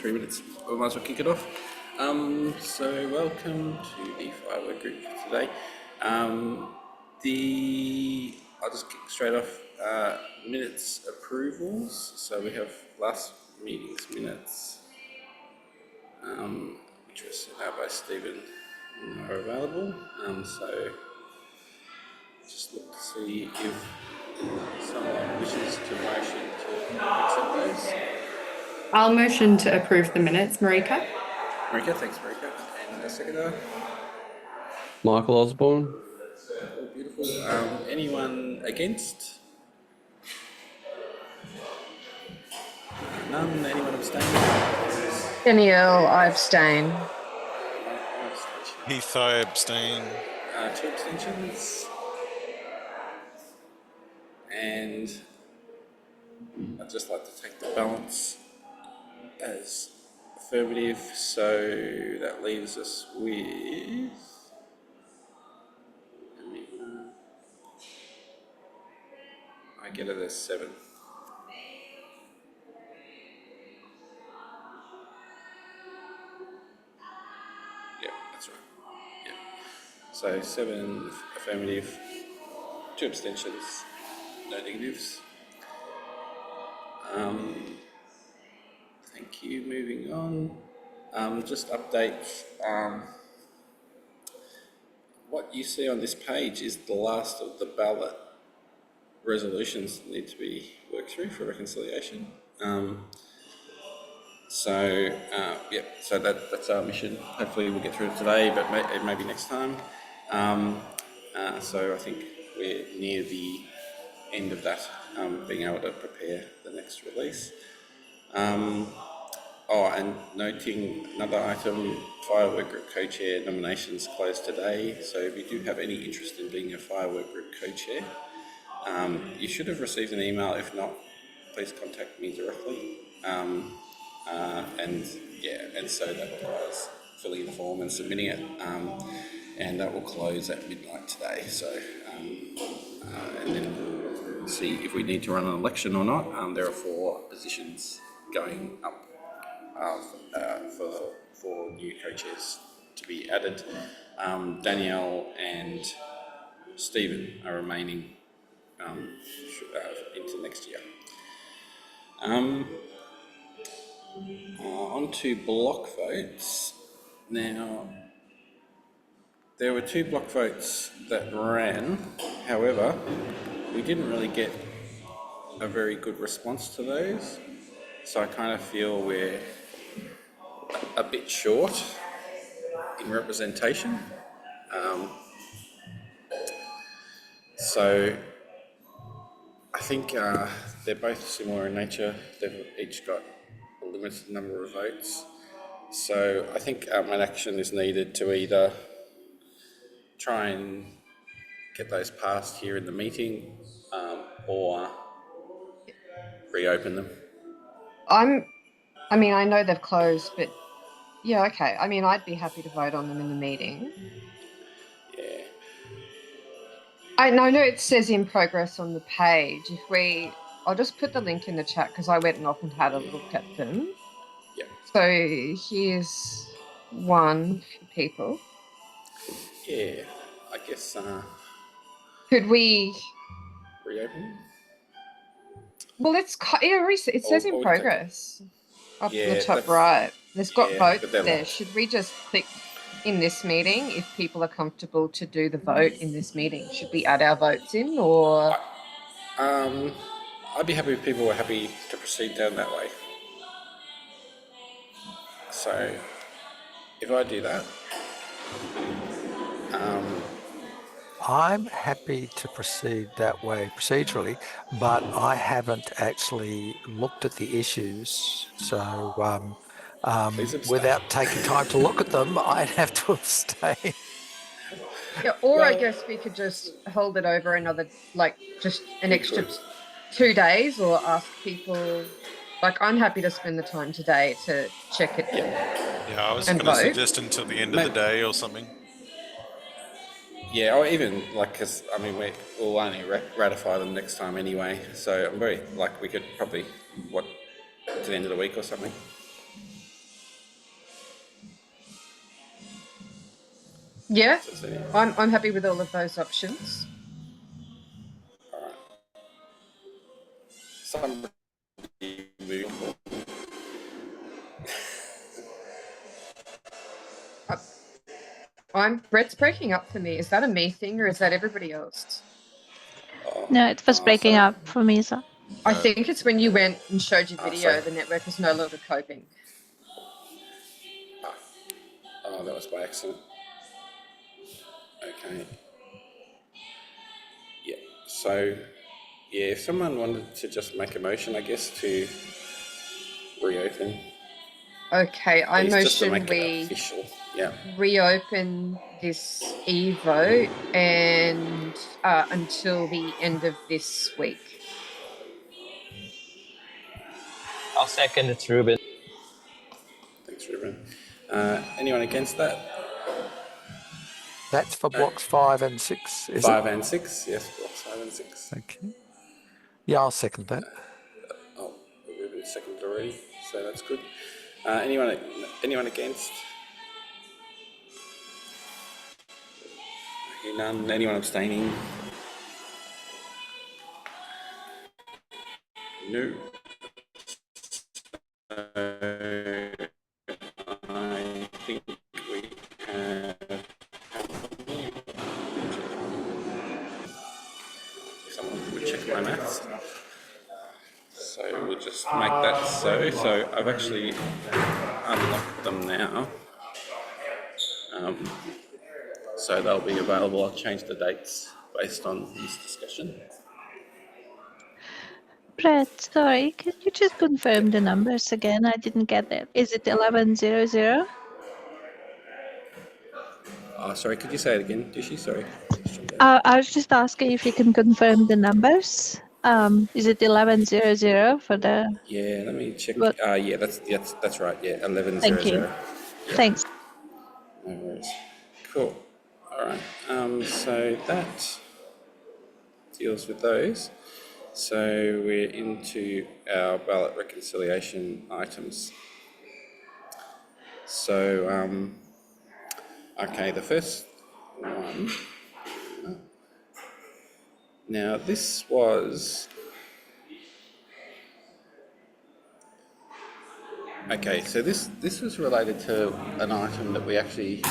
3 minutes. We might as well kick it off. So welcome to the FHIR Work Group today. I'll just kick straight off minutes approvals. So we have last meeting's minutes, which was sent out by Stephen, are available. So just look to see if someone wishes to motion to accept those. I'll motion to approve the minutes, Marika. Marika, thanks, Marika. And a seconder. Michael Osborne. Oh, beautiful. Anyone against? None. Anyone abstaining? Danielle, I abstain. Heath, I abstain. 2 abstentions. And I'd just like to take the balance as affirmative, so that leaves us with I get it as 7. Yeah, that's right. Yeah. So 7 affirmative, 2 abstentions, no negatives. Thank you. Moving on. Just updates. What you see on this page is the last of the ballot resolutions that need to be worked through for reconciliation. So that's our mission. Hopefully we'll get through it today, but maybe next time. So I think we're near the end of that, being able to prepare the next release. And noting another item, FHIR Work Group Co-Chair nominations closed today. So if you do have any interest in being a FHIR Work Group Co-Chair, you should have received an email. If not, please contact me directly. And so that requires filling in the form and submitting it. And that will close at midnight today. So, and then we'll see if we need to run an election or not. There are 4 positions going up for new co-chairs to be added. Danielle and Stephen are remaining into next year. On to block votes. Now, there were 2 block votes that ran. However, we didn't really get a very good response to those. So I kind of feel we're a bit short in representation. So I think they're both similar in nature. They've each got a limited number of votes. So I think an action is needed to either try and get those passed here in the meeting or reopen them. I know they've closed, but yeah, okay. I'd be happy to vote on them in the meeting. Yeah. I know it says in progress on the page. I'll just put the link in the chat because I went off and had a look at them. Yeah. So here's one for people. Yeah, I guess. Could we Reopen? Well, it says in progress up in the top right. There's got votes there. Should we just click in this meeting if people are comfortable to do the vote in this meeting? Should we add our votes in, or? I'd be happy if people were happy to proceed down that way. So, if I do that, I'm happy to proceed that way procedurally, but I haven't actually looked at the issues. So without taking time to look at them, I'd have to abstain. Yeah, or I guess we could just hold it over another, just an extra 2 days, or ask people. I'm happy to spend the time today to check it. Yeah, I was going to suggest until the end of the day or something. Yeah, or even because we'll only ratify them next time anyway. So I'm very we could probably to the end of the week or something. Yeah, So is there any- I'm happy with all of those options. all right. Somebody move. Brett's breaking up for me. Is that a me thing or is that everybody else? No, it was breaking Sorry. up for me. So I think it's when you went and showed your video, Sorry. the network is no longer coping. Oh, that was by accident. Okay. Yeah. So, yeah, if someone wanted to just make a motion, I guess, to reopen, Okay, I please, just to motion make it we official. Yeah. reopen this e-vote and until the end of this week. I'll second. It's Ruben. Thanks, Ruben. Anyone against that? That's for No. blocks 5 and 6, is it? 5 and 6, yes, blocks 5 and 6. Okay. Yeah, I'll second that. Oh, Ruben seconded already, so that's good. Anyone against? None. Anyone abstaining? No. I think we have. Someone would check my maths. So we'll just make that so. So I've actually unlocked them now. So they'll be available. I'll change the dates based on this discussion. Brett, sorry, can you just confirm the numbers again? I didn't get it. Is it 1100? Sorry, could you say it again, Dushi? Sorry. I was just asking if you can confirm the numbers. Is it 1100 for the? Yeah, let me check. What? Yeah, that's right. Yeah, 1100. Thank you. Thanks. No worries. Cool. All right. So that deals with those. So we're into our ballot reconciliation items. So, okay, the first one. Now, this was. Okay, so this was related to an item that we actually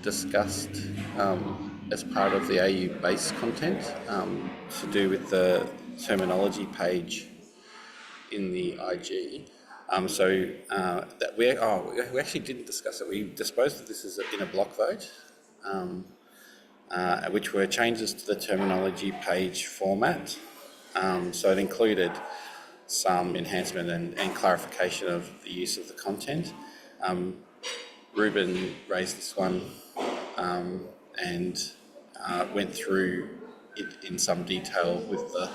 discussed as part of the AU Base content to do with the terminology page in the IG. That we actually didn't discuss it. We disposed of this as in a block vote, which were changes to the terminology page format. So it included some enhancement and clarification of the use of the content. Ruben raised this one and went through it in some detail with the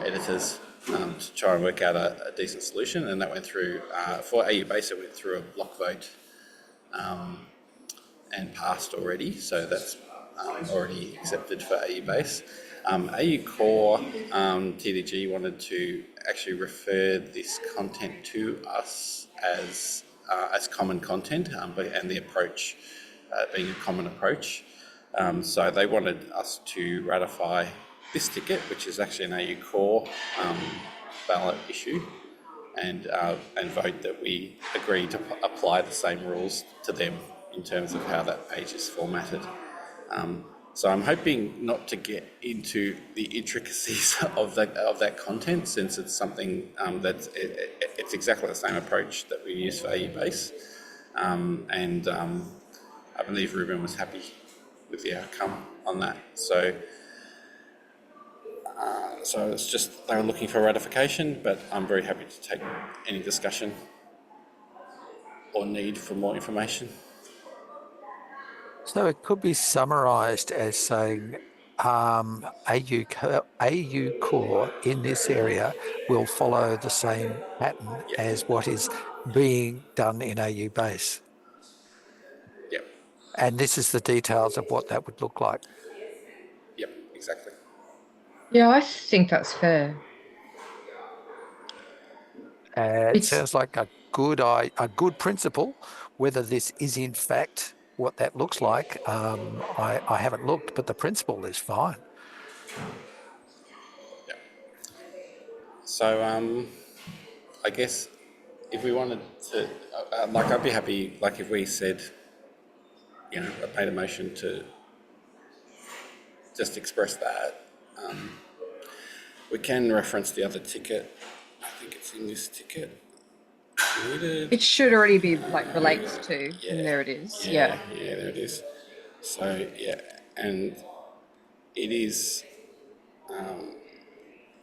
editors to try and work out a decent solution, and that went through, for AU Base, it went through a block vote and passed already, so that's already accepted for AU Base. AU Core TDG wanted to actually refer this content to us as common content, and the approach being a common approach. So they wanted us to ratify this ticket, which is actually an AU Core ballot issue, and vote that we agree to apply the same rules to them in terms of how that page is formatted. So I'm hoping not to get into the intricacies of that content, since it's something it's exactly the same approach that we use for AU Base, and I believe Ruben was happy with the outcome on that. So it's just they were looking for ratification, but I'm very happy to take any discussion or need for more information. So it could be summarised as saying AU Core in this area will follow the same pattern as what is being done in AU Base. Yep. And this is the details of what that would look like. Yep, exactly. Yeah, I think that's fair. It sounds like a good principle. Whether this is in fact what that looks like. I haven't looked, but the principle is fine. Yeah. So I guess if we wanted to, like, I'd be happy, like, if we said, you know, I made a motion to just express that. We can reference the other ticket. I think it's in this ticket. It should already be like relates to, and there it is. Yeah, there it is. So yeah, and it is.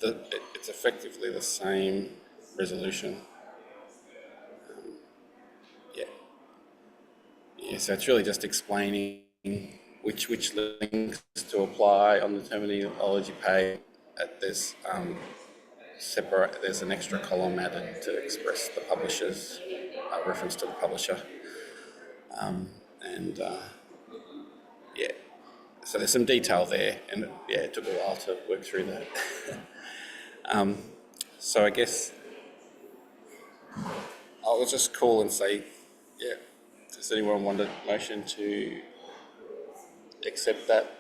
It's effectively the same resolution. Yeah. So it's really just explaining which links to apply on the terminology page. There's separate. There's an extra column added to express the publisher's reference to the publisher, and yeah. So there's some detail there, and yeah, it took a while to work through that. So I guess I'll just call and say, yeah. Does anyone want a motion to accept that?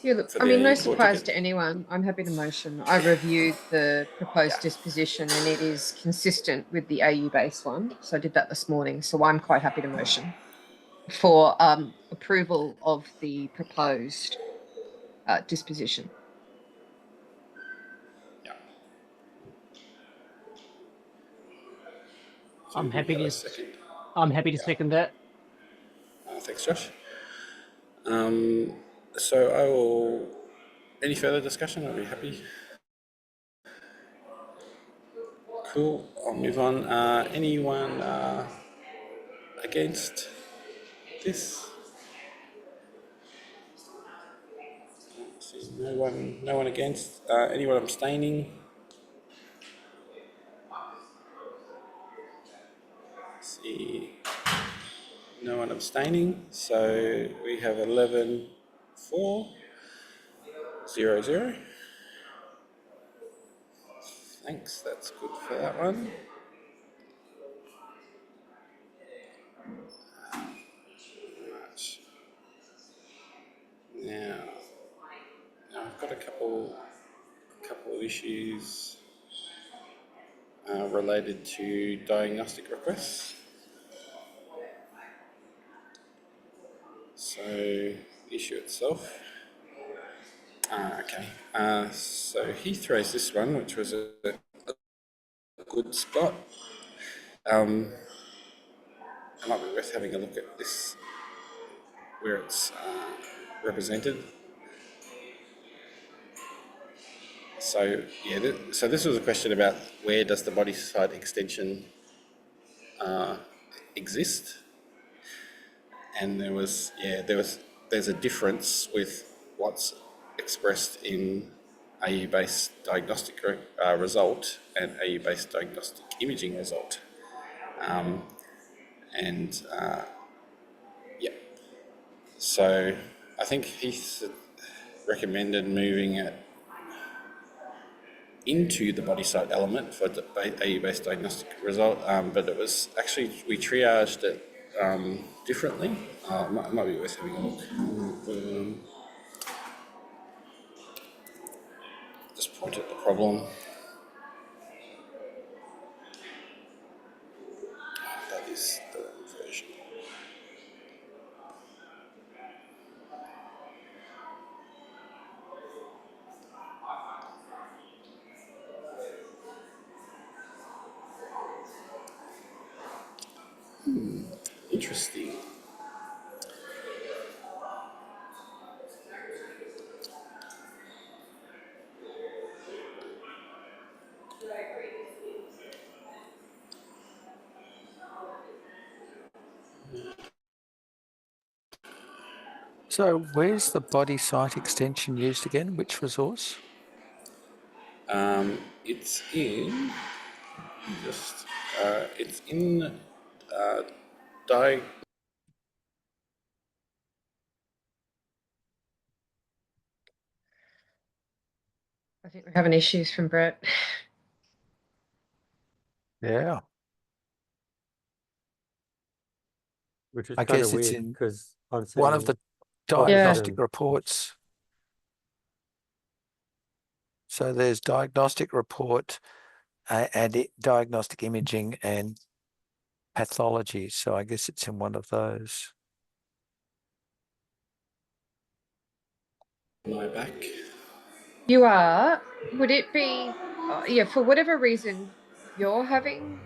Yeah, look, I mean, no surprise to anyone. I'm happy to motion. I reviewed the proposed disposition and it is consistent with the AU base one. So I did that this morning. So I'm quite happy to motion for approval of the proposed disposition. Yeah. I'm happy to second. second that. Thanks, Josh. So I will. Any further discussion? I'll be happy. Cool. I'll move on. Anyone against this? No one against. Anyone abstaining? See, no one abstaining. So we have 11, 4, 0, 0. Thanks. That's good for that one. Right. Now I've got a couple of issues related to diagnostic requests. So, issue itself. Okay. So he throws this one, which was a good spot. It might be worth having a look at this, where it's represented. So yeah, so this was a question about where does the body side extension exist, and there's a difference with what's expressed in AU Base diagnostic result and AU Base diagnostic imaging result, and yeah. So I think Heath recommended moving it into the body site element for the AU-based diagnostic result, but it was actually, we triaged it differently. Might be worth having a look. Just point at the problem. That is the version. Interesting. So where's the body site extension used again? Which resource? It's in it's in di. I think we're having issues from Brett. Yeah. which is I kind of guess it's weird in because I'm one of saying the diagnostic reports. So there's diagnostic report and diagnostic imaging and pathology. So I guess it's in one of those. Am I back? You are. Would it be, yeah, for whatever reason you're having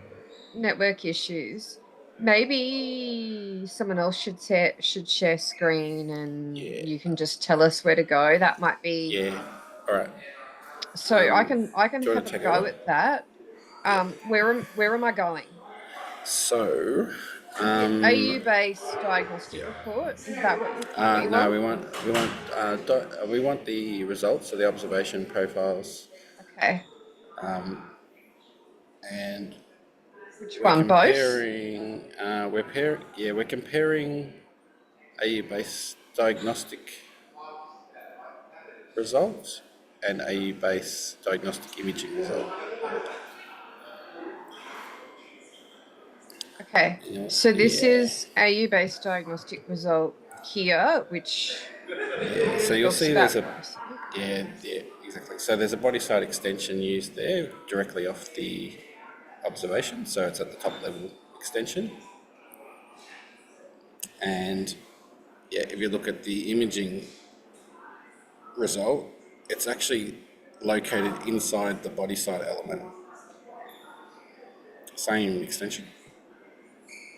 network issues, maybe someone else should share screen and you can just tell us where to go. That might be. Yeah. All right. So I can do you have want a to take go over? at that. Where am I going? So, AU Base Diagnostic Report. Is that what you no, want? we want the results of the observation profiles, Okay. and Which we're one? Both? comparing. We're comparing AU Base diagnostic results and AU Base diagnostic imaging result. Okay. So this is AU Base Diagnostic Result here, which So you'll talks see there's about a pricing. yeah exactly. So there's a body side extension used there directly off the observation. So it's at the top level extension, and if you look at the imaging result, it's actually located inside the body side element. Same extension.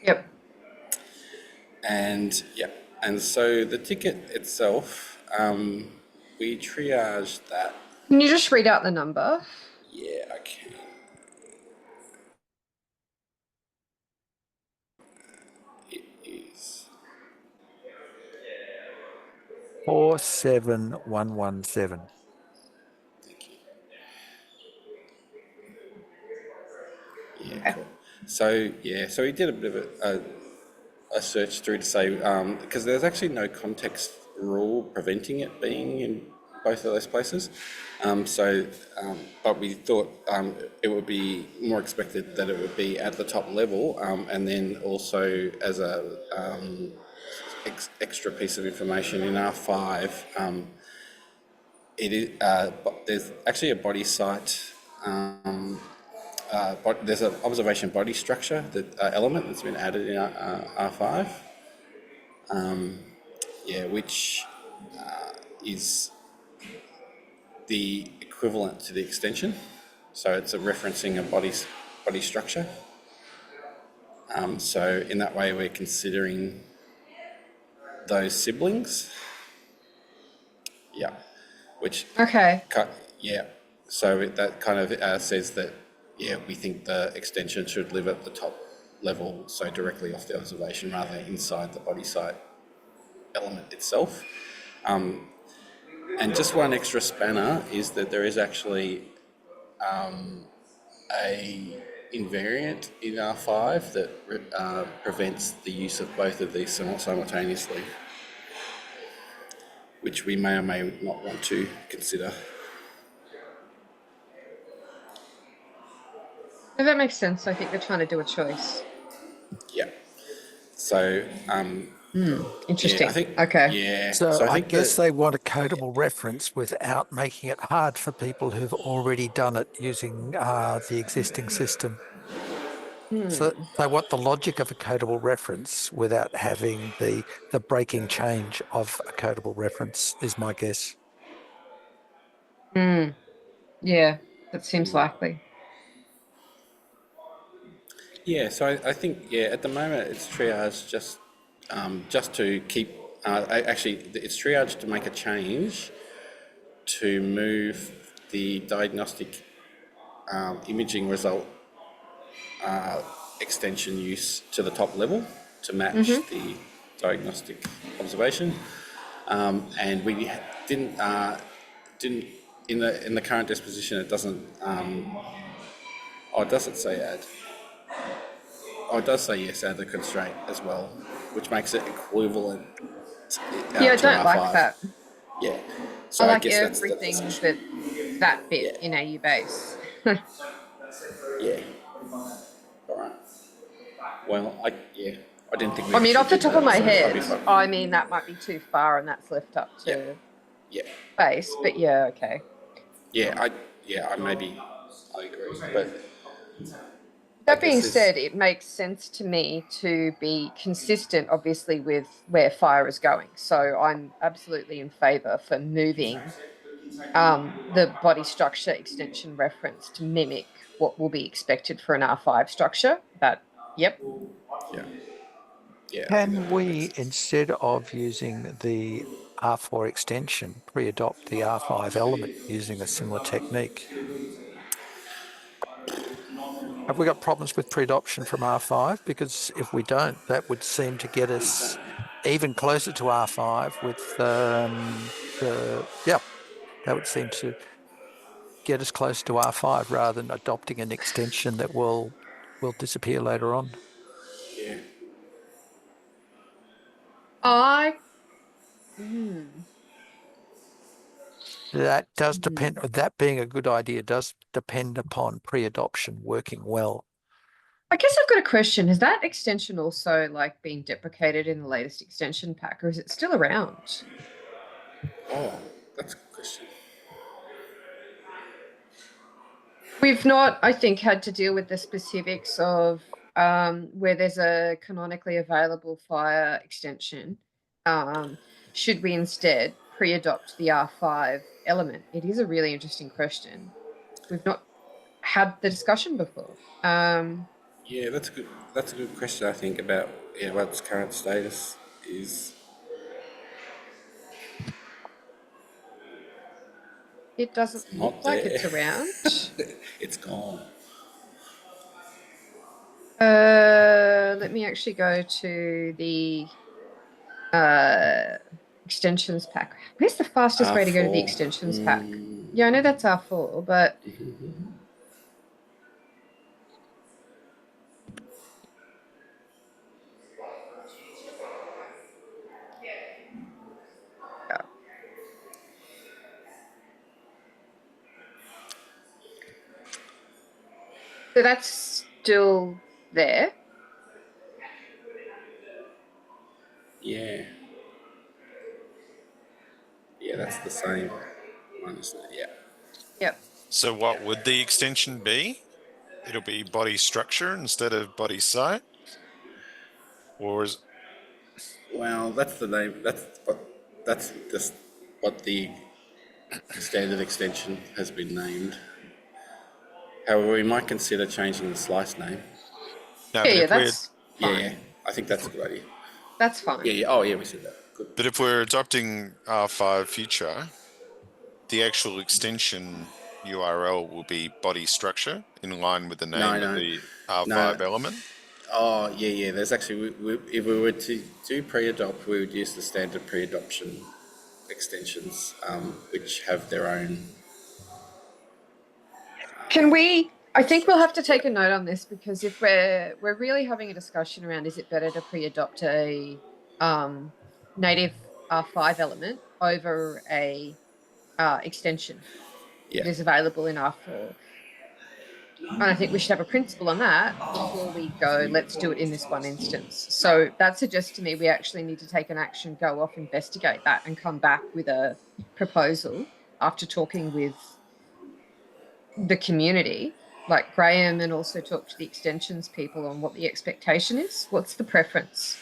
Yep. And so the ticket itself, we triaged that. Can you just read out the number? Yeah, I can. It is 47117. Thank you. Yeah, cool. So we did a bit of a search through to say because there's actually no context rule preventing it being in both of those places. But we thought it would be more expected that it would be at the top level, and then also as a extra piece of information in R5, it is there's actually a body site. There's an observation body structure element that's been added in R5, which is the equivalent to the extension. So it's a referencing a body structure. So in that way, we're considering those siblings. Yeah, which Okay. So that kind of says that we think the extension should live at the top level, so directly off the observation rather than inside the body site element itself. And just one extra spanner is that there is actually a invariant in R5 that prevents the use of both of these simultaneously, which we may or may not want to consider. No, that makes sense. I think they're trying to do a choice. Yeah. So, interesting. Yeah, I think, okay. Yeah. So I think guess they want a codable reference without making it hard for people who've already done it using the existing system. So they want the logic of a codable reference without having the breaking change of a codable reference is my guess. Yeah, that seems likely. Yeah, so I think at the moment it's triage just to keep. Actually, it's triage to make a change to move the diagnostic imaging result extension use to the top level to match the diagnostic observation, and we didn't in the current disposition it doesn't. Does it say add? Oh, it does say yes, add the constraint as well, which makes it equivalent Yeah, I to don't R5. like that. Yeah. So I I like guess everything that's but that bit in AU Base. yeah. All right. Well, I didn't think we I mean, off the actually top did of my that, so head, that'd be fun. I mean, that might be too far and that's left up to Yeah. Base, but yeah, okay. I agree, but That being it's- said, it makes sense to me to be consistent, obviously, with where FHIR is going. So I'm absolutely in favour for moving the body structure extension reference to mimic what will be expected for an R5 structure. But yep. Yeah. Can we, instead of using the R4 extension, pre-adopt the R5 element using a similar technique? Have we got problems with pre-adoption from R5? Because if we don't, that would seem to get us even closer to R5 with that would seem to get us closer to R5 rather than adopting an extension that will disappear later on. Yeah. That does depend, that being a good idea does depend upon pre-adoption working well. I guess I've got a question. Has that extension also like been deprecated in the latest extension pack, or is it still around? Oh, that's a good question. We've not, I think, had to deal with the specifics of where there's a canonically available FHIR extension. Should we instead pre-adopt the R5 element? It is a really interesting question. We've not had the discussion before. Yeah, that's a good question, I think, about what its current status is. It doesn't look Not like there. it's around. It's gone. Let me actually go to the extensions pack. Where's the fastest way to go to the R4. extensions pack? Yeah, I know that's R4, but yeah. So that's still there. Yeah. Yeah, that's the same one, isn't it? Yeah. Yep. So what would the extension be? It'll be body structure instead of body site? Or is Well, that's the name. That's just what the standard extension has been named. However, we might consider changing the slice name. no, Yeah, but yeah, if we're that's fine. Yeah, I think that's a good idea. That's fine. Yeah. Oh, yeah, we said that. Good. but if we're adopting R5 future, the actual extension URL will be body structure in line with the name of the R5 element. Oh, yeah. There's actually, if we were to do pre-adopt, we would use the standard pre-adoption extensions, which have their own. Can we? I think we'll have to take a note on this, because if we're really having a discussion around, is it better to pre-adopt a native R5 element over a extension that is available in R4? And I think we should have a principle on that before we go, let's do it in this one instance. So that suggests to me we actually need to take an action, go off, investigate that, and come back with a proposal after talking with the community, like Graham, and also talk to the extensions people on what the expectation is. What's the preference?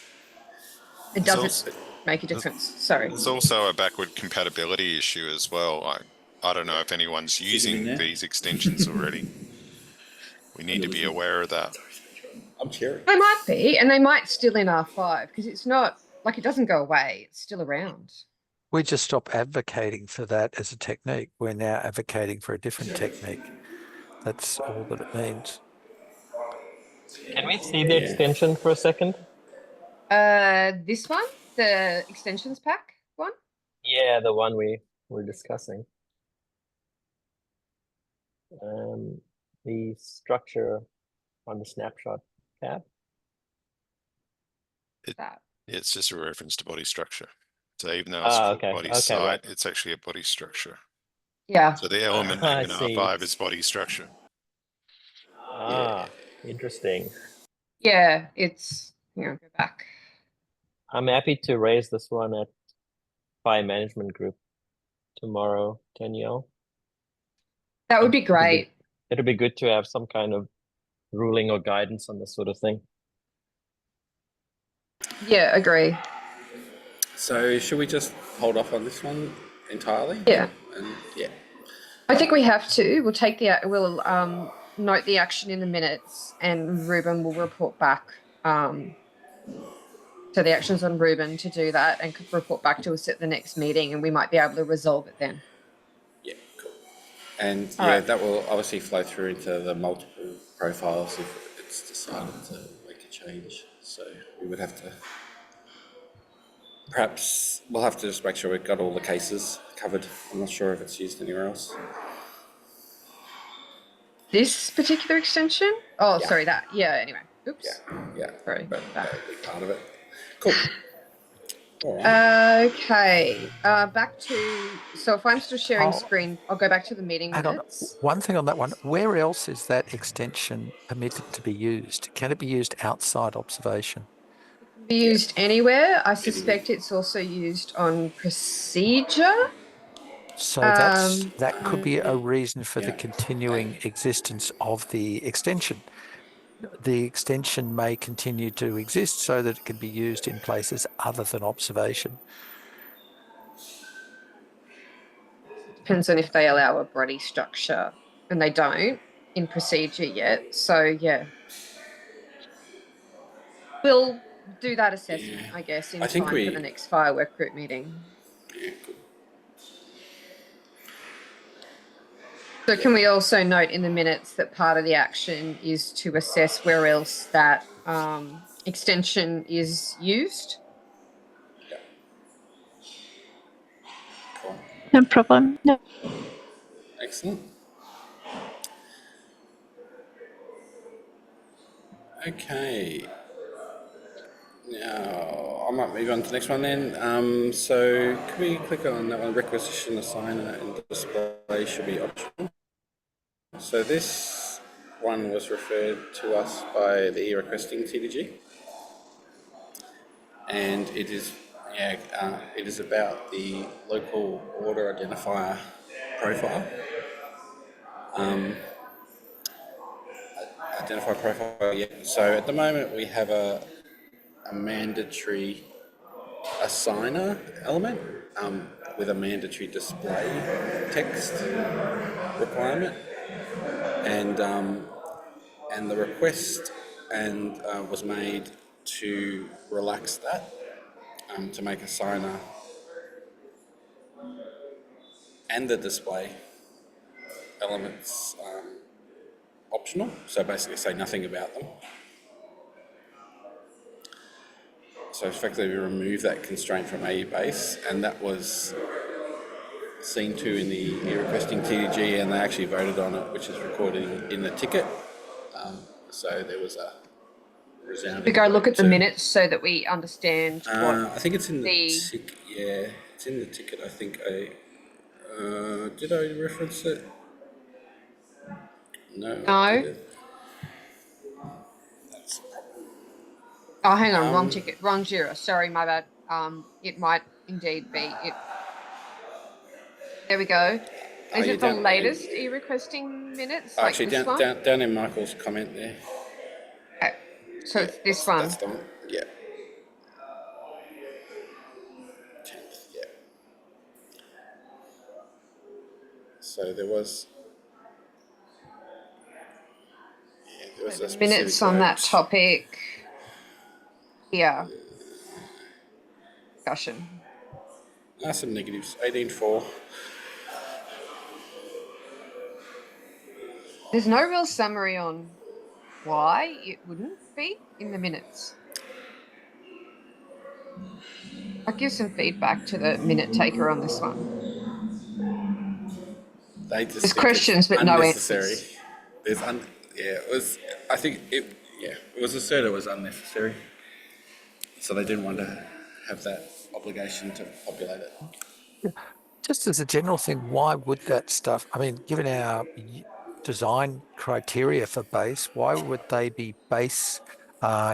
And does it make a difference? Sorry. There's also a backward compatibility issue as well. I don't know if anyone's using these extensions already. We need to be aware of that. I'm cheering. They might be, and they might still in R5, because it's not like it doesn't go away. It's still around. We just stop advocating for that as a technique. We're now advocating for a different technique. That's all that it means. Can we see the extension for a second? This one, the extensions pack one? Yeah, the one we were discussing. The structure on the snapshot tab. It's just a reference to body structure. So even though it's called body site, right. It's actually a body structure. Yeah. So the element in R5 is body structure. Interesting. Yeah, it's Here, go back. I'm happy to raise this one at FHIR Management Group tomorrow, Danielle. That would be great. It'd be good to have some kind of ruling or guidance on this sort of thing. Yeah, agree. So should we just hold off on this one entirely? Yeah. Yeah. I think we have to. We'll take we'll note the action in the minutes, and Ruben will report back. So the action's on Ruben to do that and report back to us at the next meeting, and we might be able to resolve it then. Yeah, cool. And All yeah, right. that will obviously flow through into the multiple profiles if it's decided to make a change. So we would have to, perhaps we'll have to just make sure we've got all the cases covered. I'm not sure if it's used anywhere else. This particular extension? Oh, Yeah. sorry, that. Yeah, anyway. Oops. Yeah. Sorry. But that would be part of it. Cool. All right. Okay. Back to, so if I'm still sharing screen, I'll go back to the meeting minutes. One thing on that one, where else is that extension permitted to be used? Can it be used outside observation? It can be used anywhere. I suspect it's also used on procedure. So that could be a reason for the continuing existence of the extension. The extension may continue to exist so that it can be used in places other than observation. Depends on if they allow a body structure, and they don't in procedure yet. So yeah, we'll do that assessment, I guess, in time for the next FHIR Work Group meeting. Yeah, good. So can we also note in the minutes that part of the action is to assess where else that extension is used? Yeah. Cool. No problem. No. Excellent. Okay. Now, I might move on to the next one then. So can we click on that one? Requisition assigner and display should be optional. So this one was referred to us by the requesting TDG. And it is, it is about the local order identifier profile. Identifier profile, yeah. So at the moment we have a mandatory assigner element with a mandatory display text requirement, and the request was made to relax that, to make assigner and the display elements optional. So basically, say nothing about them. So effectively, we remove that constraint from AU Base, and that was seen to in the requesting TDG, and they actually voted on it, which is recorded in the ticket. So there was a resounding. We go look at the minutes so that we understand what. I think it's in the ticket. Yeah, it's in the ticket. I think did I reference it? No. No. Oh, hang on, wrong ticket, wrong JIRA. Sorry, my bad. It might indeed be it. There we go. Is it the latest e-requesting minutes? Actually, like this down in Michael's comment there. Okay. So it's this one. That's the one. Yeah. 10th, yeah. So there was. Yeah, there was so minutes on that topic. Yeah. Discussion. Some negatives. 18.4. There's no real summary on why it wouldn't be in the minutes. I'll give some feedback to the minute taker on this one. There's questions, but no answers. It was. I think it. Yeah, it was asserted it was unnecessary. So they didn't want to have that obligation to populate it. Just as a general thing, why would that stuff? I mean, given our design criteria for base, why would they be base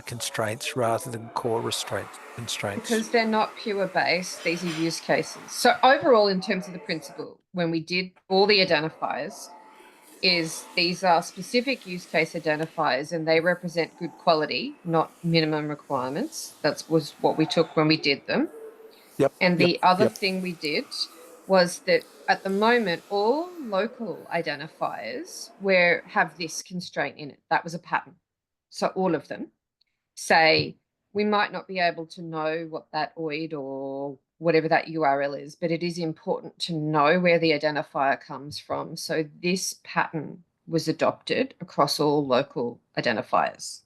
constraints rather than core constraints. Because they're not pure base, these are use cases. So overall, in terms of the principle, when we did all the identifiers, is these are specific use case identifiers and they represent good quality, not minimum requirements. That was what we took when we did them. Yep. And the other thing we did was that at the moment, all local identifiers have this constraint in it. That was a pattern. So all of them say we might not be able to know what that OID or whatever that URL is, but it is important to know where the identifier comes from. So this pattern was adopted across all local identifiers.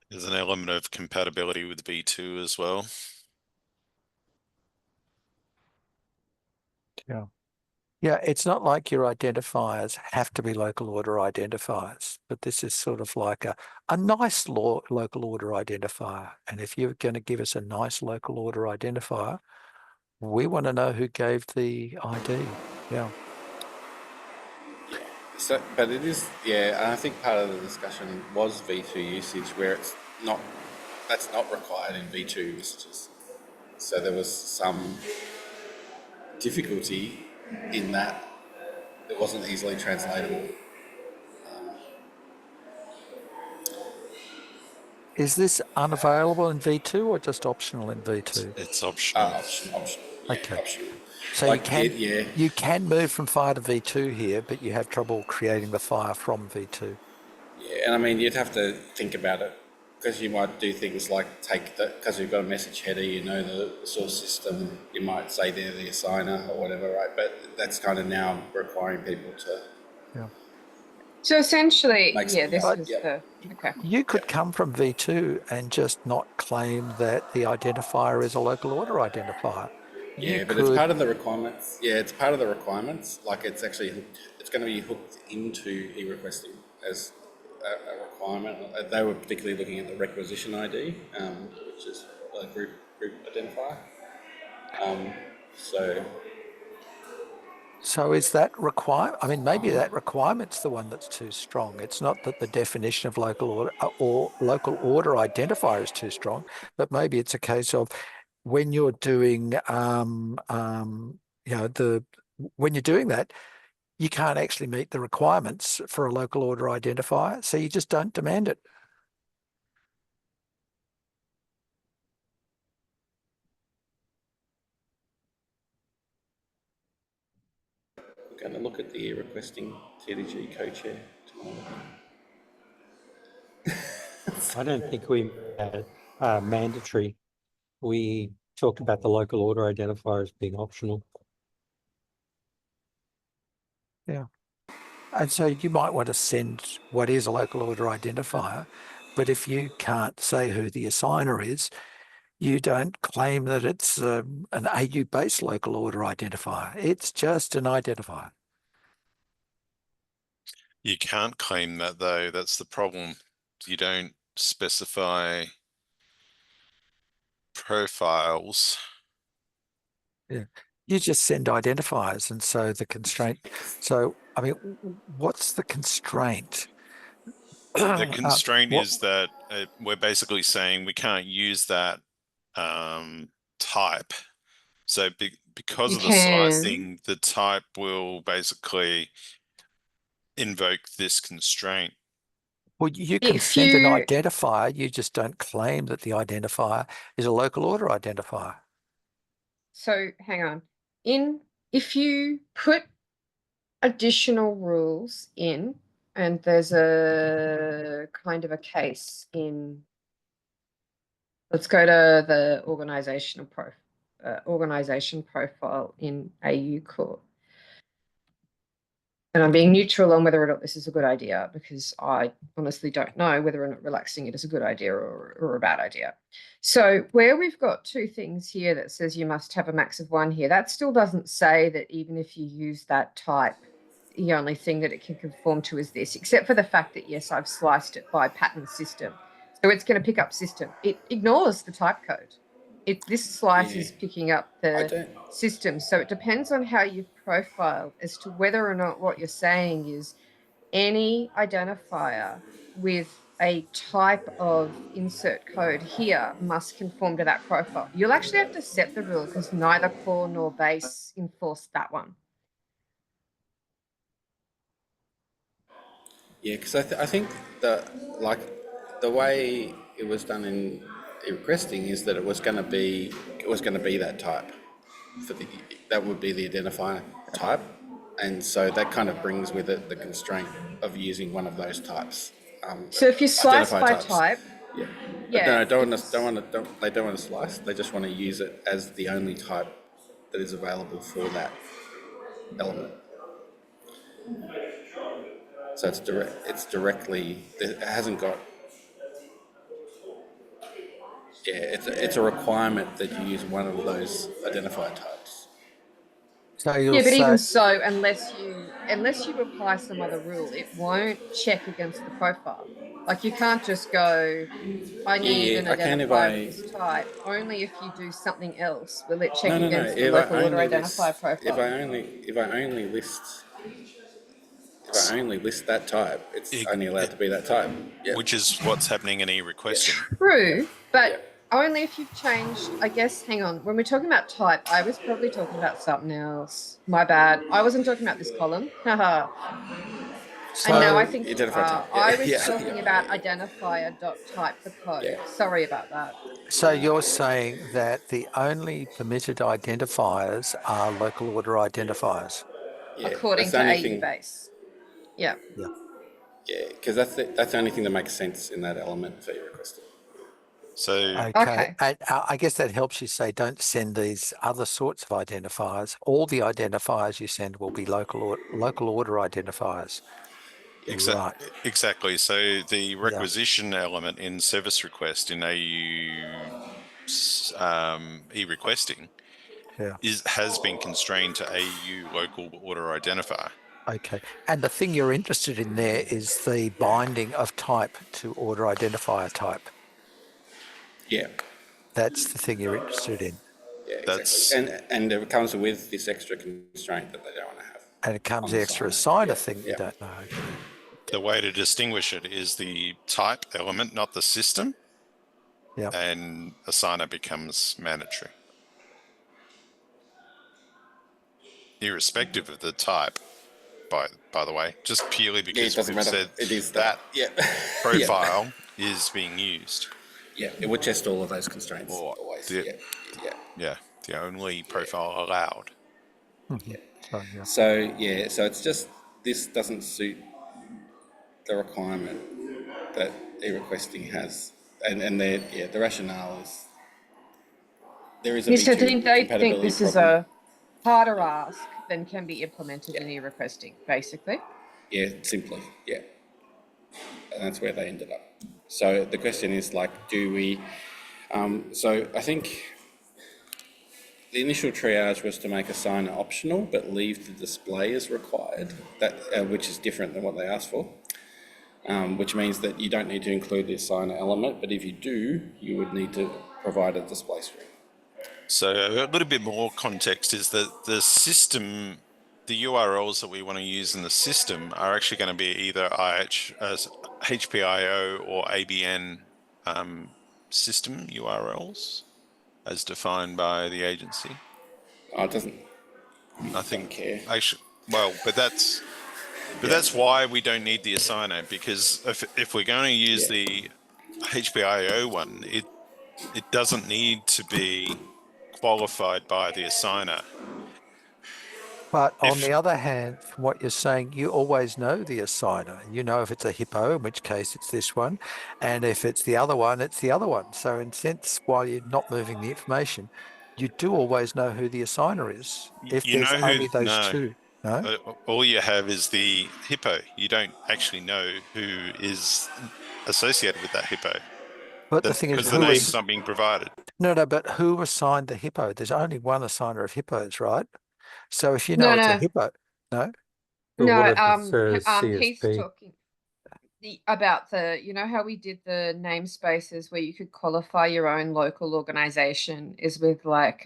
There's an element of compatibility with V2 as well. Yeah. Yeah, it's not like your identifiers have to be local order identifiers, but this is sort of like a nice local order identifier. And if you're going to give us a nice local order identifier, we want to know who gave the ID. Yeah. So, but it is, yeah, and I think part of the discussion was V2 usage where that's not required in V2 usages. So there was some difficulty in that it wasn't easily translatable. Is this unavailable in V2 or just optional in V2? It's optional. Optional. Yeah, okay. Optional. So like you can move from FHIR to V2 here, but you have trouble creating the FHIR from V2. Yeah, and I mean, you'd have to think about it because you might do things like because you've got a message header, you know the source system, you might say they're the assigner or whatever, right? But that's kind of now requiring people to... Yeah. So essentially, You could come from V2 and just not claim that the identifier is a local order identifier. It's part of the requirements. Yeah, it's part of the requirements. Like it's going to be hooked into e-requesting as a requirement. They were particularly looking at the requisition ID, which is a group identifier. So is that requirement? I mean, maybe that requirement's the one that's too strong. It's not that the definition of local order or local order identifier is too strong, but maybe it's a case of when you're doing, when you're doing that, you can't actually meet the requirements for a local order identifier, so you just don't demand it. We're going to look at the e-requesting TDG co-chair tomorrow. I don't think we mandatory. We talked about the local order identifier as being optional. Yeah. And so you might want to send what is a local order identifier, but if you can't say who the assigner is, you don't claim that it's an AU Base local order identifier. It's just an identifier. You can't claim that though. That's the problem. You don't specify profiles. Yeah. You just send identifiers, and so the constraint. So, I mean, what's the constraint? The constraint is that we're basically saying we can't use that type. So because of the slicing, the type will basically invoke this constraint. Well, you can send an identifier, you just don't claim that the identifier is a local order identifier. So hang on. If you put additional rules in, and there's a kind of a case in, let's go to the organization profile in AU Court. And I'm being neutral on whether or not this is a good idea, because I honestly don't know whether or not relaxing it is a good idea or a bad idea. So where we've got two things here that says you must have a max of 1 here, that still doesn't say that even if you use that type, the only thing that it can conform to is this, except for the fact that, yes, I've sliced it by pattern system. So it's going to pick up system. It ignores the type code. This slice is picking up the system. So it depends on how you've profiled as to whether or not what you're saying is any identifier with a type of insert code here must conform to that profile. You'll actually have to set the rule because neither core nor base enforce that one. Yeah, because I think that like the way it was done in requesting is that it was going to be that type for that would be the identifier type, and so that kind of brings with it the constraint of using one of those types. So if you slice identifier by types. type, Yeah. yeah, No, they don't want to slice. They just want to use it as the only type that is available for that element. So it's direct. It's directly. It hasn't got. Yeah, it's a requirement that you use one of those identifier types. So you'll yeah, but say, even so, unless you apply some other rule, it won't check against the profile. Like you can't just go, I need an I can if identifier with this type. Only if you do something else will it check No. against the If local I order only identifier list, profile. if I only list that type, it's only allowed to be that type. Yeah. Which is what's happening in e-requesting. True, but only if you've changed, I guess, hang on. When we're talking about type, I was probably talking about something else. My bad. I wasn't talking about this column. Haha. so, And now I think Identifier type. I was talking about identifier.type the code. Yeah. Sorry about that. so you're saying that the only permitted identifiers are local order identifiers. Yeah, According to AU Base. Yeah. Yeah. Yeah, because that's the only thing that makes sense in that element for your requesting. So Okay. And I guess that helps you say don't send these other sorts of identifiers. All the identifiers you send will be local order identifiers. Right. Exactly. So the requisition element in service request in AU e-requesting has been constrained to AU Local Order Identifier. Okay. And the thing you're interested in there is the binding of type to order identifier type. Yeah. That's the thing you're interested in. Yeah, exactly. And it comes with this extra constraint that they don't want to have. And it comes the extra assigner thing you don't know. Okay. The way to distinguish it is the type element, not the system. Yeah. And assigner becomes mandatory. Irrespective of the type, by the way, just purely because it doesn't matter. Said it is that profile is being used. Yeah, it would test all of those constraints always. The only profile allowed. Mm-hmm. So it's just this doesn't suit the requirement that e-requesting has, and the rationale is there is a so V2 they think compatibility this is problem. a harder ask than can be implemented in e-requesting, basically. Yeah, simply, yeah. And that's where they ended up. So the question is like, do we, so I think the initial triage was to make assigner optional, but leave the display as required, which is different than what they asked for, which means that you don't need to include the assigner element, but if you do, you would need to provide a display string. So a little bit more context is that the system, the URLs that we want to use in the system are actually going to be either HPIO or ABN system URLs as defined by the agency. Oh, it doesn't. I think care. Actually, well, but that's why we don't need the assigner, because if we're going to use the HPIO one, it doesn't need to be qualified by the assigner. But on the other hand, from what you're saying, you always know the assigner. You know if it's a hippo, in which case it's this one, and if it's the other one, it's the other one. So in a sense, while you're not moving the information, you do always know who the assigner is. If there's only those two. No? All you have is the hippo. You don't actually know who is associated with that hippo. But the thing is, because the name's not being provided. No, but who assigned the hippo? There's only one assigner of hippos, right? So if you know it's a hippo, no? He's talking about you know how we did the namespaces where you could qualify your own local organization is with like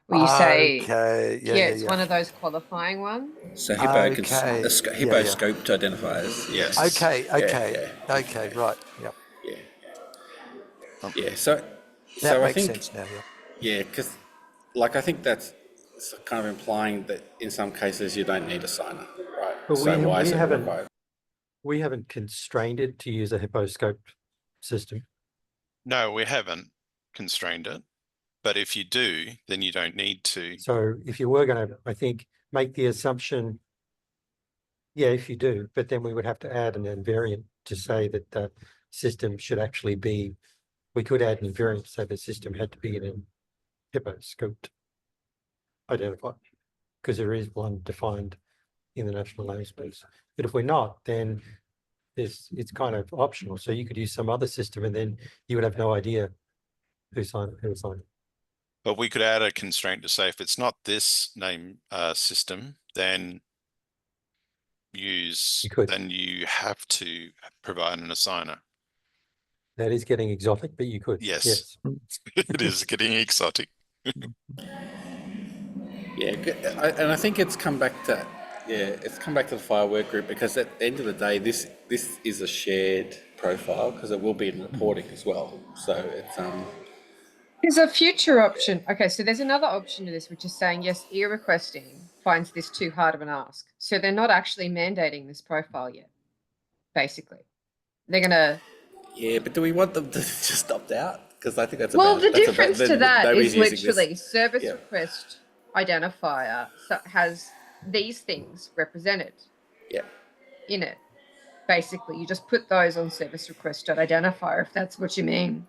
where you say, Okay. Yeah. it's one of those qualifying ones. So Hippo Okay. Hippo Yeah. scoped identifiers. Yes. Okay. Okay. Yeah. Okay. Right. Yep. Yeah. Um, Yeah. That So I makes think sense now. Yep. yeah, because I think that's kind of implying that in some cases you don't need a signer, right? But So why is it haven't required? we haven't constrained it to use a HippoScope system. No, we haven't constrained it. But if you do, then you don't need to. So if you were going to, I think, make the assumption, yeah, if you do, but then we would have to add an invariant to say that the system should actually be, we could add an invariant to say the system had to be in a HippoScoped identifier, because there is one defined in the national namespace. But if we're not, then it's kind of optional. So you could use some other system and then you would have no idea who signed it. But we could add a constraint to say if it's not this name system, then you have to provide an assigner. That is getting exotic, but you could. Yes. It is getting exotic. Yeah, and I think it's come back to the FHIR Work Group, because at the end of the day, this is a shared profile because it will be in reporting as well. So it's There's a future option. Okay, so there's another option to this, which is saying, yes, e-requesting finds this too hard of an ask. So they're not actually mandating this profile yet, basically. They're going to... Yeah, but do we want them to just opt out? Because I think that's the difference to that is nobody's using literally this. service Yeah. request identifier has these things represented Yeah. in it. Basically, you just put those on service request identifier if that's what you mean.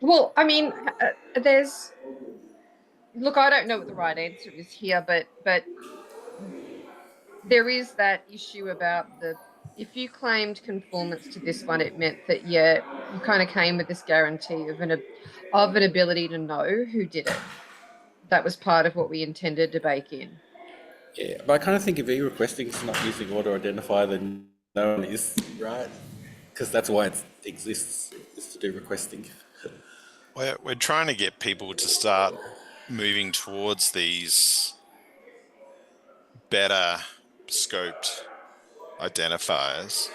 Well, I mean, there's... Look, I don't know what the right answer is here, but there is that issue about if you claimed conformance to this one, it meant that, yeah, you kind of came with this guarantee of an ability to know who did it. That was part of what we intended to bake in. Yeah, but I kind of think if e-requesting is not using auto identifier, then no one is, right? Because that's why it exists, is to do requesting. We're trying to get people to start moving towards these better scoped identifiers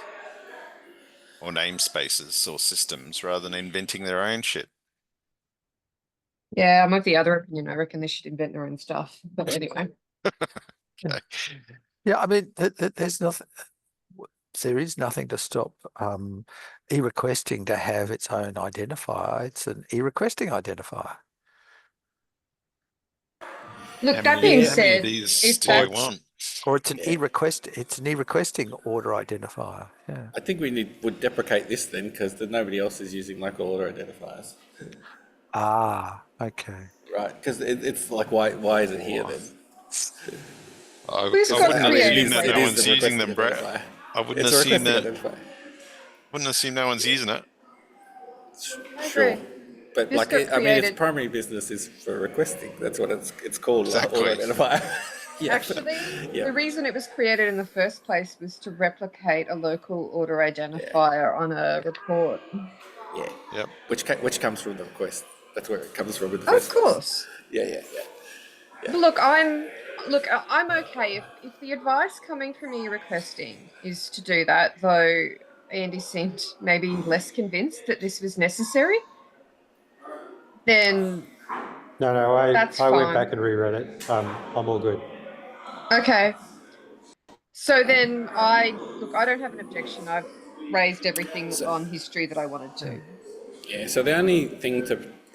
or namespaces or systems rather than inventing their own shit. Yeah, I'm of the other opinion. I reckon they should invent their own stuff. But anyway. Okay. Yeah, I mean, there's nothing. There is nothing to stop e-requesting to have its own identifier. It's an e-requesting identifier. Look, that being said, if that's or it's an e-requesting order identifier. Yeah. I think would deprecate this then, because nobody else is using local order identifiers. Ah, okay. Right, because it's like, why is it here then? I wouldn't assume that no one's using them, Brett. I wouldn't assume that. Wouldn't assume no one's using it. Sure, but I mean, its primary business is for requesting. That's what it's called. Exactly. Order identifier. Yeah. Actually, the reason it was created in the first place was to replicate a local order identifier on a report. Yeah. Yep. Which comes from the request. That's where it comes from in the first place. Of course. Yeah. But look, I'm okay if the advice coming from me requesting is to do that, though Andy seemed maybe less convinced that this was necessary. Then No, I fine. went back and reread it. I'm all good. Okay. So then I don't have an objection. I've raised everything on history that I wanted to. Yeah, so the only thing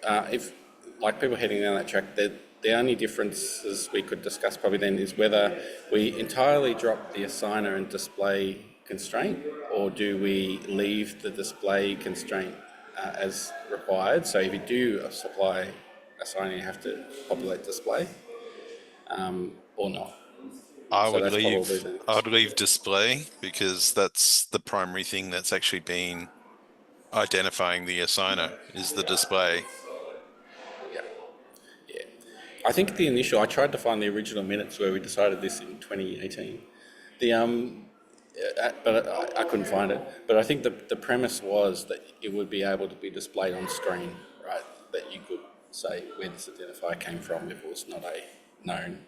if like people heading down that track, the only differences we could discuss probably then is whether we entirely drop the assigner and display constraint, or do we leave the display constraint as required? So if you do supply assigner, you have to populate display, or not. I would leave display, because that's the primary thing that's actually been identifying the assigner is the display. Yeah. I think I tried to find the original minutes where we decided this in 2018. But I couldn't find it. But I think the premise was that it would be able to be displayed on screen, right? That you could say where this identifier came from if it was not a known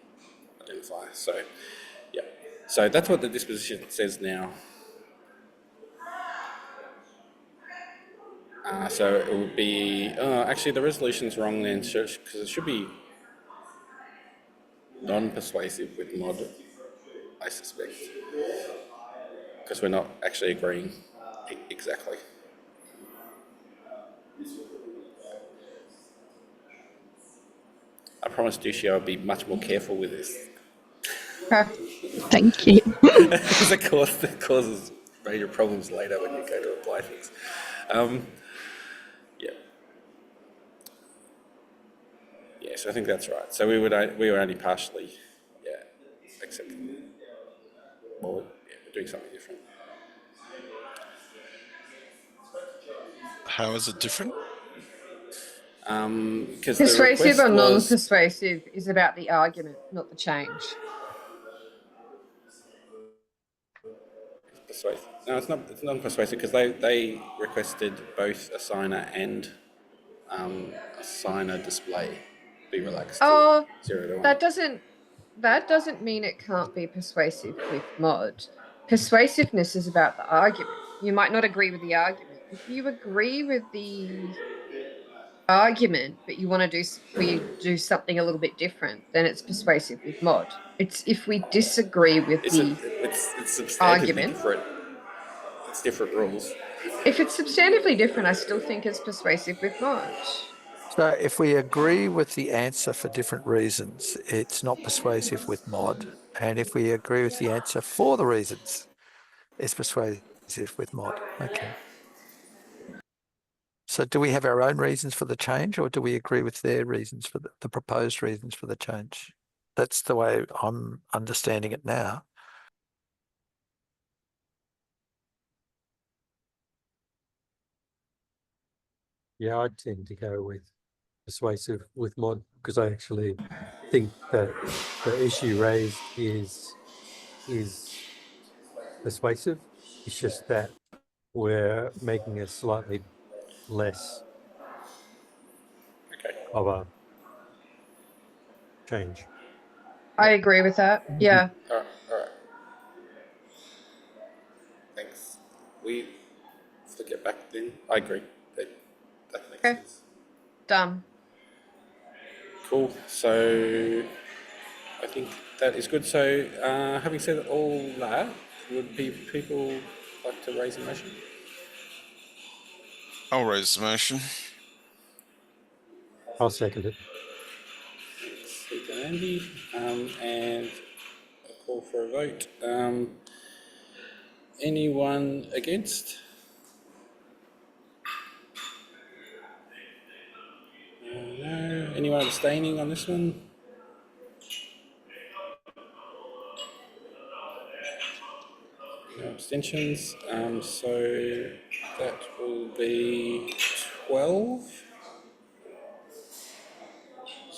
identifier. So, yeah. So that's what the disposition says now. So it would be, actually the resolution's wrong then, because it should be non-persuasive with mod, I suspect, because we're not actually agreeing exactly. I promised Dushi I would be much more careful with this. Thank you. Because it causes major problems later when you go to apply things. Yeah. Yes, I think that's right. So we were only partially, accepting. Well, we're doing something different. How is it different? Because Persuasive the or request was non-persuasive is about the argument, not the change. persuasive. No, it's not. It's non-persuasive because they requested both assigner and assigner display be relaxed Oh, to 0 to 1. that doesn't mean it can't be persuasive with mod. Persuasiveness is about the argument. You might not agree with the argument. If you agree with the argument, but you want to do something a little bit different, then it's persuasive with mod. It's if we disagree with It's substantively argument. different. It's different rules. If it's substantively different, I still think it's persuasive with mod. So if we agree with the answer for different reasons, it's not persuasive with mod. And if we agree with the answer for the reasons, it's persuasive with mod. Okay. So do we have our own reasons for the change, or do we agree with their reasons for the proposed reasons for the change? That's the way I'm understanding it now. Yeah, I tend to go with persuasive with mod because I actually think that the issue raised is persuasive. It's just that we're making it slightly less of a change. I agree with that. Yeah. All right. Thanks. We flick it back then. I agree. That makes sense. Done. Cool. So I think that is good. So having said all that, would people like to raise a motion? I'll raise the motion. I'll second it. Thanks, Heath and Andy. And I'll call for a vote. Anyone against? No. Anyone abstaining on this one? No abstentions. So that will be 12.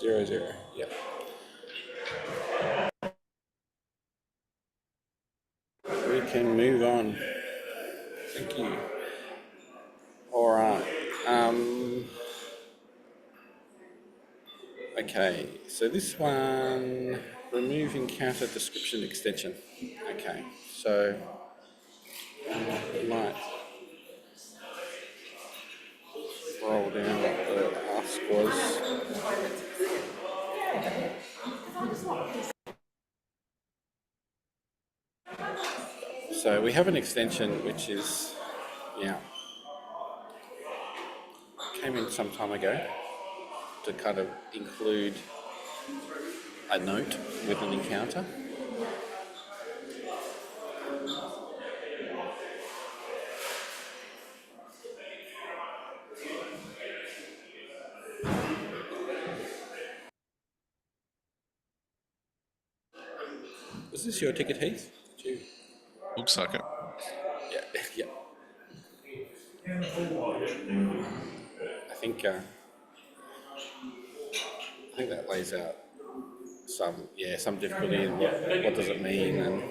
0-0. Yep. We can move on. Thank you. All right. Okay, so this one, remove encounter description extension. Okay, so we might roll down what the ask was. So we have an extension which is, came in some time ago to kind of include a note with an encounter. Was this your ticket, Heath? Did you? Looks like it. Yeah. I think that lays out some difficulty in what does it mean, and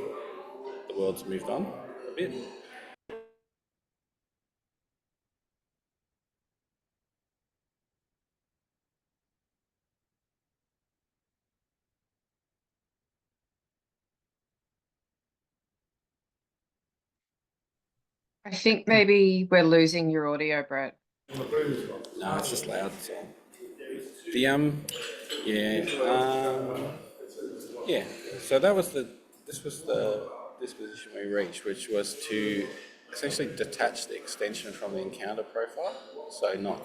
the world's moved on a bit. I think maybe we're losing your audio, Brett. No, it's just loud. So. Yeah. So that was this was the disposition we reached, which was to essentially detach the extension from the encounter profile. So not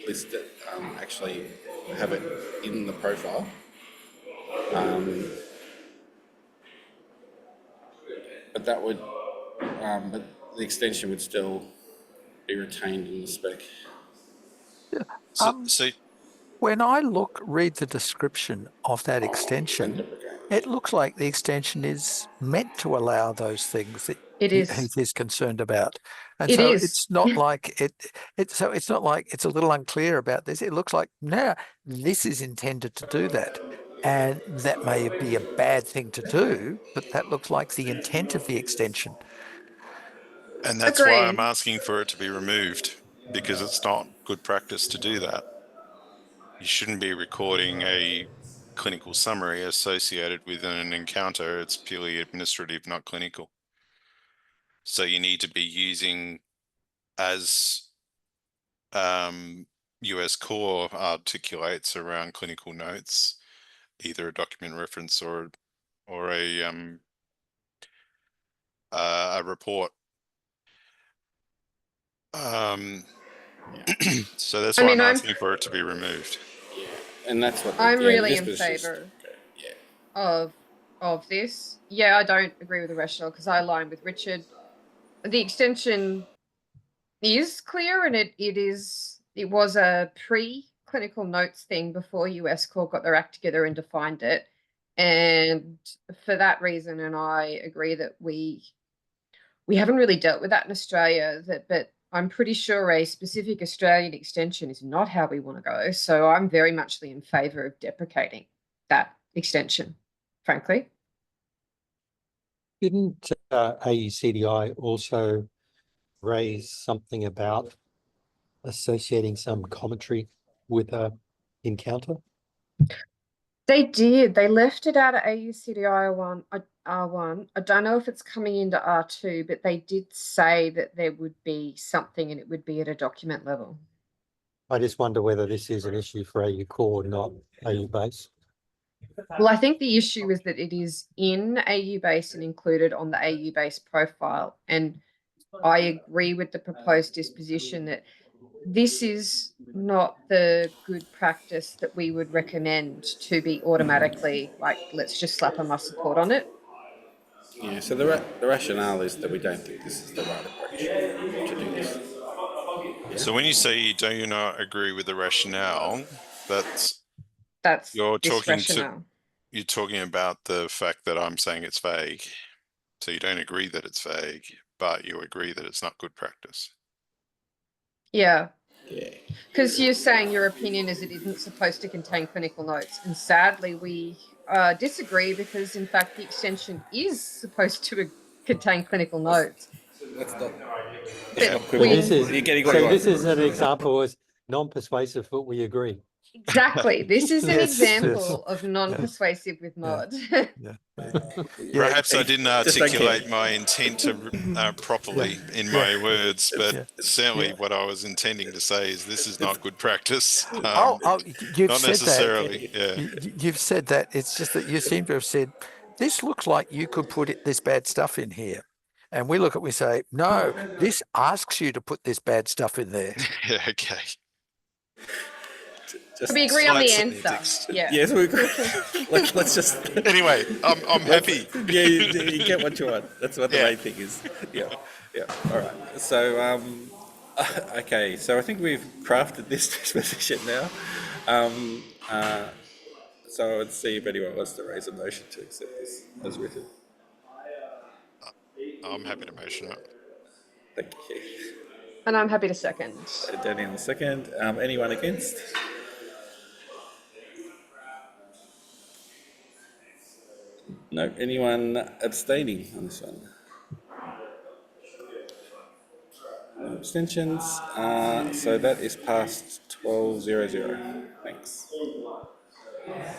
list it, actually have it in the profile. But that would, but the extension would still be retained in the spec. So When I read the description of that extension, it looks like the extension is meant to allow those things that It he is. is concerned about. And It so is. it's not like it's not like it's a little unclear about this. It looks like now this is intended to do that. And that may be a bad thing to do, but that looks like the intent of the extension. And that's why I'm Agreed. asking for it to be removed, because it's not good practice to do that. You shouldn't be recording a clinical summary associated with an encounter. It's purely administrative, not clinical. So you need to be using, as US Core articulates around clinical notes, either a document reference or a report. So that's why I'm asking for it to be removed. Yeah, and that's what I'm really in favour of this. Yeah, I don't agree with the rationale because I align with Richard. The extension is clear, and it was a pre-clinical notes thing before US Core got their act together and defined it. And for that reason, and I agree that we haven't really dealt with that in Australia, but I'm pretty sure a specific Australian extension is not how we want to go. So I'm very muchly in favour of deprecating that extension, frankly. Didn't AUCDI also raise something about associating some commentary with a encounter? They did. They left it out of AUCDI R1. I don't know if it's coming into R2, but they did say that there would be something and it would be at a document level. I just wonder whether this is an issue for AU Core, not AU Base. Well, I think the issue is that it is in AU Base and included on the AU Base profile. And I agree with the proposed disposition that this is not the good practice that we would recommend to be automatically like, let's just slap a must support on it. Yeah, so the rationale is that we don't think this is the right approach to do this. Yeah. So when you say you do not agree with the rationale, that's you're talking about the fact that I'm saying it's vague. So you don't agree that it's vague, but you agree that it's not good practice. Yeah. Because you're saying your opinion is it isn't supposed to contain clinical notes. And sadly, we disagree because, in fact, the extension is supposed to contain clinical notes. This is an example as non-persuasive, but we agree. Exactly. This is an example of non-persuasive with mod. Perhaps I didn't articulate my intent properly in my words, but certainly what I was intending to say is this is not good practice. You've not said necessarily. that. You've said that. It's just that you seem to have said, this looks like you could put this bad stuff in here. And we look at it, we say, no, this asks you to put this bad stuff in there. Yeah, okay. We agree on the answer. Yeah. Yes, let's just. Anyway, I'm happy. Yeah, you get what you want. That's what the main thing is. Yeah. All right. So, okay. So I think we've crafted this disposition now. So let's see if anyone wants to raise a motion to accept this as written. I'm happy to motion it. Thank you. And I'm happy to second. Danny in the second. Anyone against? No. Anyone abstaining on this one? No abstentions. So that is passed 12-0-0. Thanks.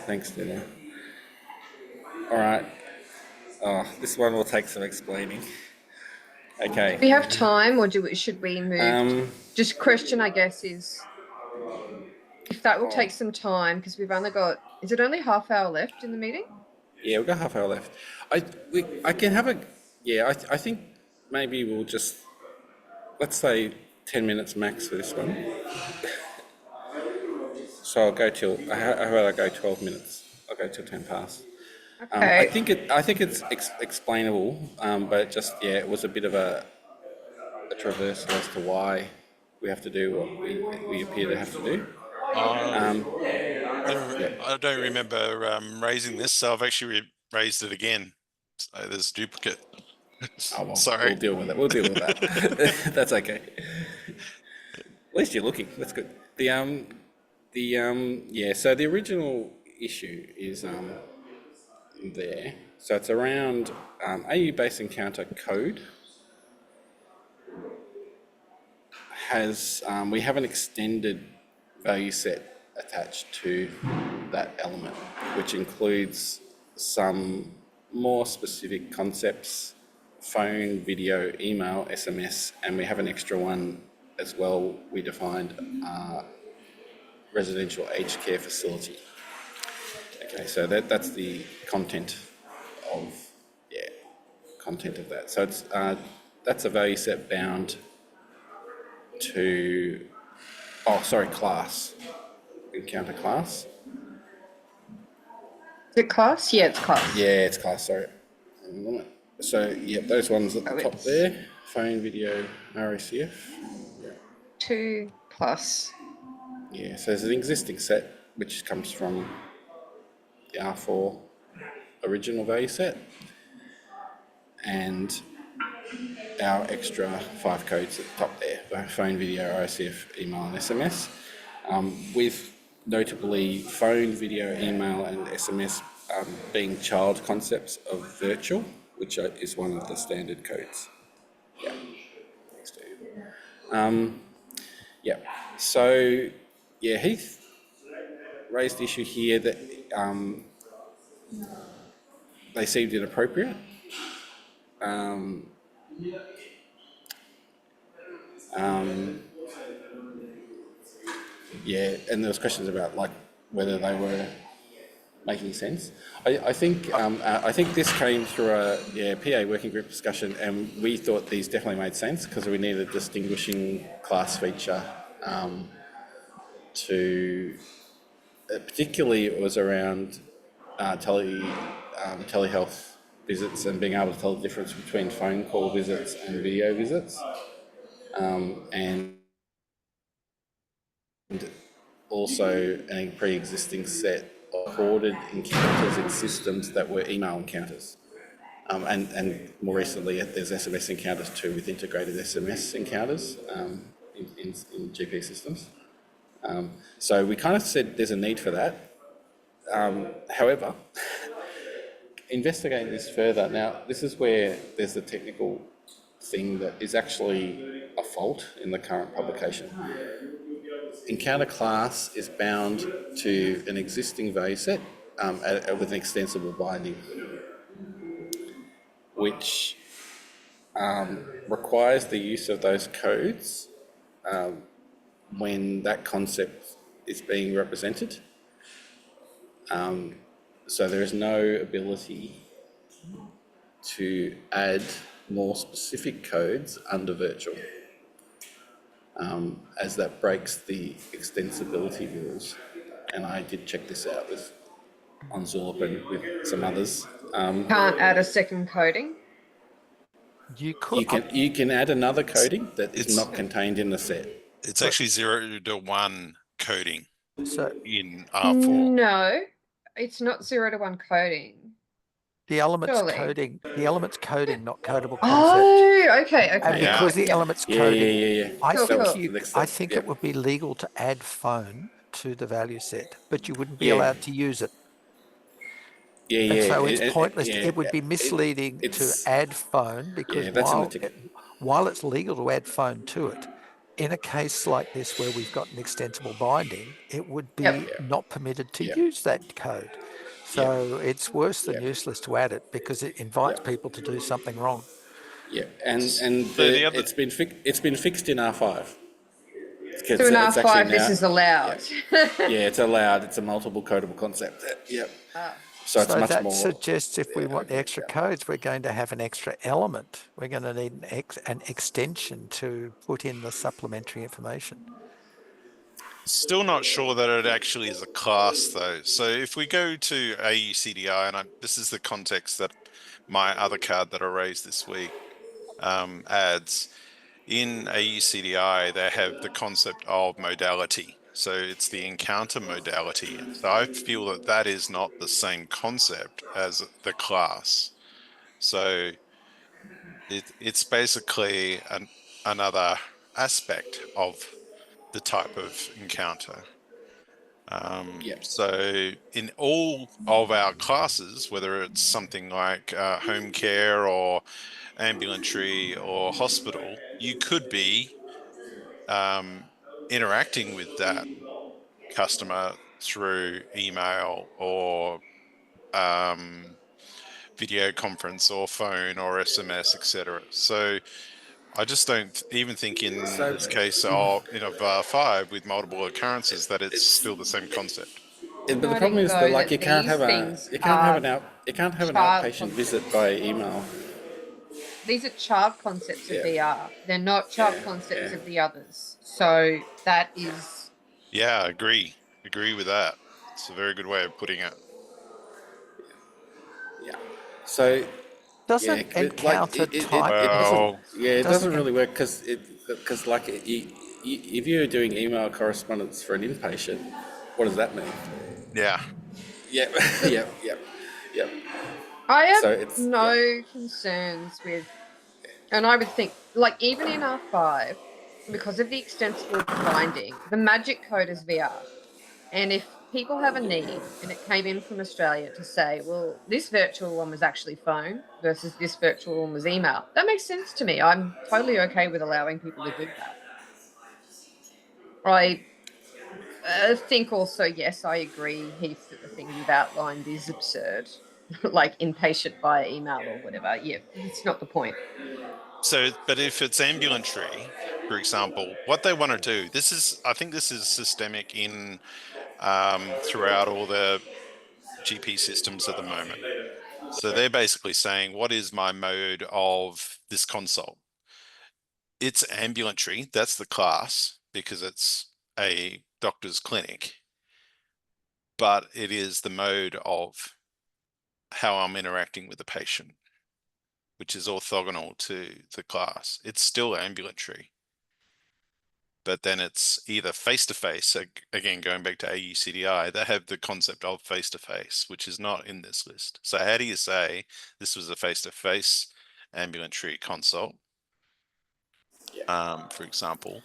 Thanks, Dina. All right. This one will take some explaining. Okay. We have time, or should we move? Um, Just question, I guess, is if that will take some time because we've only got. Is it only half hour left in the meeting? yeah, we've got half hour left. I can have a, yeah, I think maybe we'll just, let's say 10 minutes max for this one. So I'll go till, how about I go 12 minutes? I'll go till 10 past. Okay. I think it's explainable, but it just, yeah, it was a bit of a traversal as to why we have to do what we appear to have to do. I don't remember raising this, so I've actually raised it again. So there's duplicate. Oh, well, Sorry. we'll deal with it. We'll deal with that. That's okay. At least you're looking. That's good. Yeah. So the original issue is there. So it's around AU Base Encounter code. We have an extended value set attached to that element, which includes some more specific concepts: phone, video, email, SMS, and we have an extra one as well. We defined residential aged care facility. Okay, so that's the content of that. So it's that's a value set bound to class, encounter class. Is it class? Yeah, it's class. Yeah, it's class. Sorry. So yeah, those ones at the top there: phone, video, RACF. 2 plus. Yeah, so there's an existing set which comes from the R4 original value set, and our extra 5 codes at the top there: phone, video, RACF, email, and SMS. With notably phone, video, email, and SMS being child concepts of virtual, which is one of the standard codes. Yeah. Thanks, Dave. Yeah. So, yeah, Heath raised the issue here that they seemed inappropriate. Yeah, and there was questions about like whether they were making sense. I think this came through a PA working group discussion, and we thought these definitely made sense because we needed a distinguishing class feature to particularly it was around telehealth visits and being able to tell the difference between phone call visits and video visits, and also a pre-existing set of recorded encounters in systems that were email encounters. And more recently, there's SMS encounters too, with integrated SMS encounters in GP systems. So we kind of said there's a need for that. However, investigating this further, now this is where there's a technical thing that is actually a fault in the current publication. Encounter class is bound to an existing value set with an extensible binding, which requires the use of those codes when that concept is being represented. So there is no ability to add more specific codes under virtual, as that breaks the extensibility rules. And I did check this out on Zulip and with some others. Can't add a second coding. You could. You can add another coding that is not contained in the set. It's actually 0 to 1 coding in R4. No, it's not 0 to 1 coding. The elements coding, not codable concept. Oh, okay. And because the elements coding, Yeah. I think it would be legal to add phone to the value set, but you wouldn't be allowed to use it. And so it's pointless. It would be misleading to add phone because while it's legal to add phone to it, in a case like this where we've got an extensible binding, it would be not permitted to use that code. So it's worse than useless to add it because it invites people to do something wrong. Yeah, and the other- it's been fixed in R5. So in It's actually R5, this now, is allowed. yeah, it's allowed. It's a multiple codable concept. Yep. So it's So much that more. suggests if we want the open, extra codes, we're going to have an extra element. We're going to need an extension to put in the supplementary information. Still not sure that it actually is a class though. So if we go to AU CDI, and this is the context that my other card that I raised this week adds. In AU CDI, they have the concept of modality. So it's the encounter modality. So I feel that that is not the same concept as the class. So it's basically another aspect of the type of encounter. So in all of our classes, whether it's something like home care or ambulatory or hospital, you could be interacting with that customer through email or video conference or phone or SMS, etc. So I just don't even think in So this case of in a VAR5 with multiple occurrences that it's still the same concept. but the problem Noting is that though like that these things are you can't have an child outpatient concepts. visit by email. These are child concepts of Yeah. VR. They're not child concepts of the others. So that is. Yeah, agree with that. It's a very good way of putting it. Yeah. So Doesn't encounter type it doesn't. Well, Yeah, it doesn't doesn't really work because like if you're doing email correspondence for an inpatient, what does that mean? yeah. Yep, yep, yep, yep. I have So it's no concerns with, and I would think, like, even in R5, because of the extensible binding, the magic code is VR. And if people have a need and it came in from Australia to say, well, this virtual one was actually phone versus this virtual one was email, that makes sense to me. I'm totally okay with allowing people to do that. I think also, yes, I agree, Heath, that the thing you've outlined is absurd, like inpatient via email or whatever. Yeah, it's not the point. So, but if it's ambulatory, for example, what they want to do, I think this is systemic in throughout all the GP systems at the moment. So they're basically saying, what is my mode of this consult? It's ambulatory, that's the class, because it's a doctor's clinic, but it is the mode of how I'm interacting with the patient, which is orthogonal to the class. It's still ambulatory, but then it's either face-to-face, again, going back to AU CDI, they have the concept of face-to-face, which is not in this list. So how do you say this was a face-to-face ambulatory consult, for example,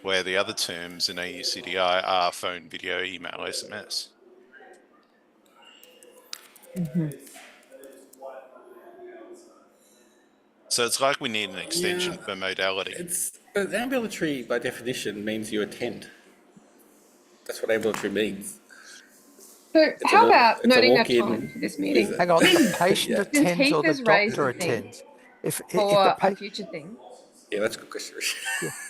where the other terms in AU CDI are phone, video, email, SMS? So it's like we need an extension for modality. But ambulatory by definition means you attend. That's what ambulatory means. So how about noting our time for this meeting? visit. hang on. The patient Yeah. attends Heath or the has raised doctor a thing attends. If the for a future thing. Yeah, that's a good question.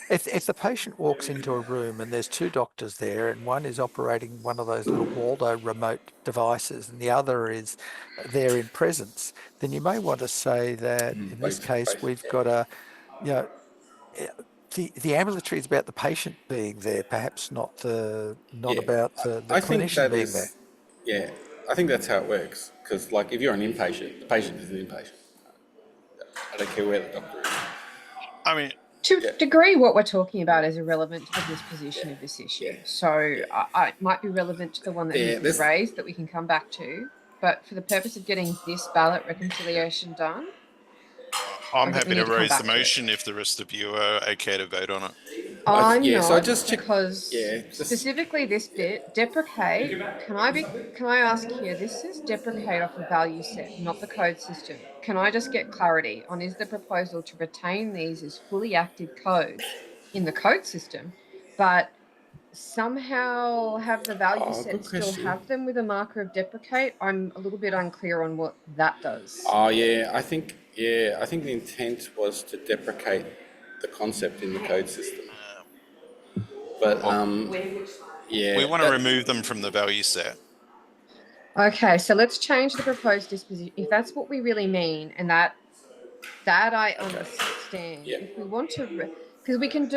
if the patient walks into a room and there's two doctors there and one is operating one of those little Waldo remote devices and the other is there in presence, then you may want to say that in this case we've got a, you know, the ambulatory is about the patient being there, perhaps not about the I think clinician that being is, there. yeah, I think that's how it works. Because like if you're an inpatient, the patient is an inpatient. I don't care where the doctor is. I mean, To a degree, what we're talking about is irrelevant to the disposition of this issue. So it might be relevant to the one that Heath raised that we can come back to. But for the purpose of getting this ballot reconciliation done, I'm happy to raise the motion if the rest of you are okay to vote on it. I'm not, so I just checked because specifically this bit, deprecate, can I ask here, this says deprecate off a value set, not the code system. Can I just get clarity on, is the proposal to retain these as fully active codes in the code system, but somehow have the value set still have them with a marker of deprecate? I'm a little bit unclear on what that does. Oh yeah, I think Yeah, I think the intent was to deprecate the concept in the code system. But yeah, We want to remove them from the value set. Okay, so let's change the proposed disposition. If that's what we really mean, and that I understand. Yeah. If we want to, because we can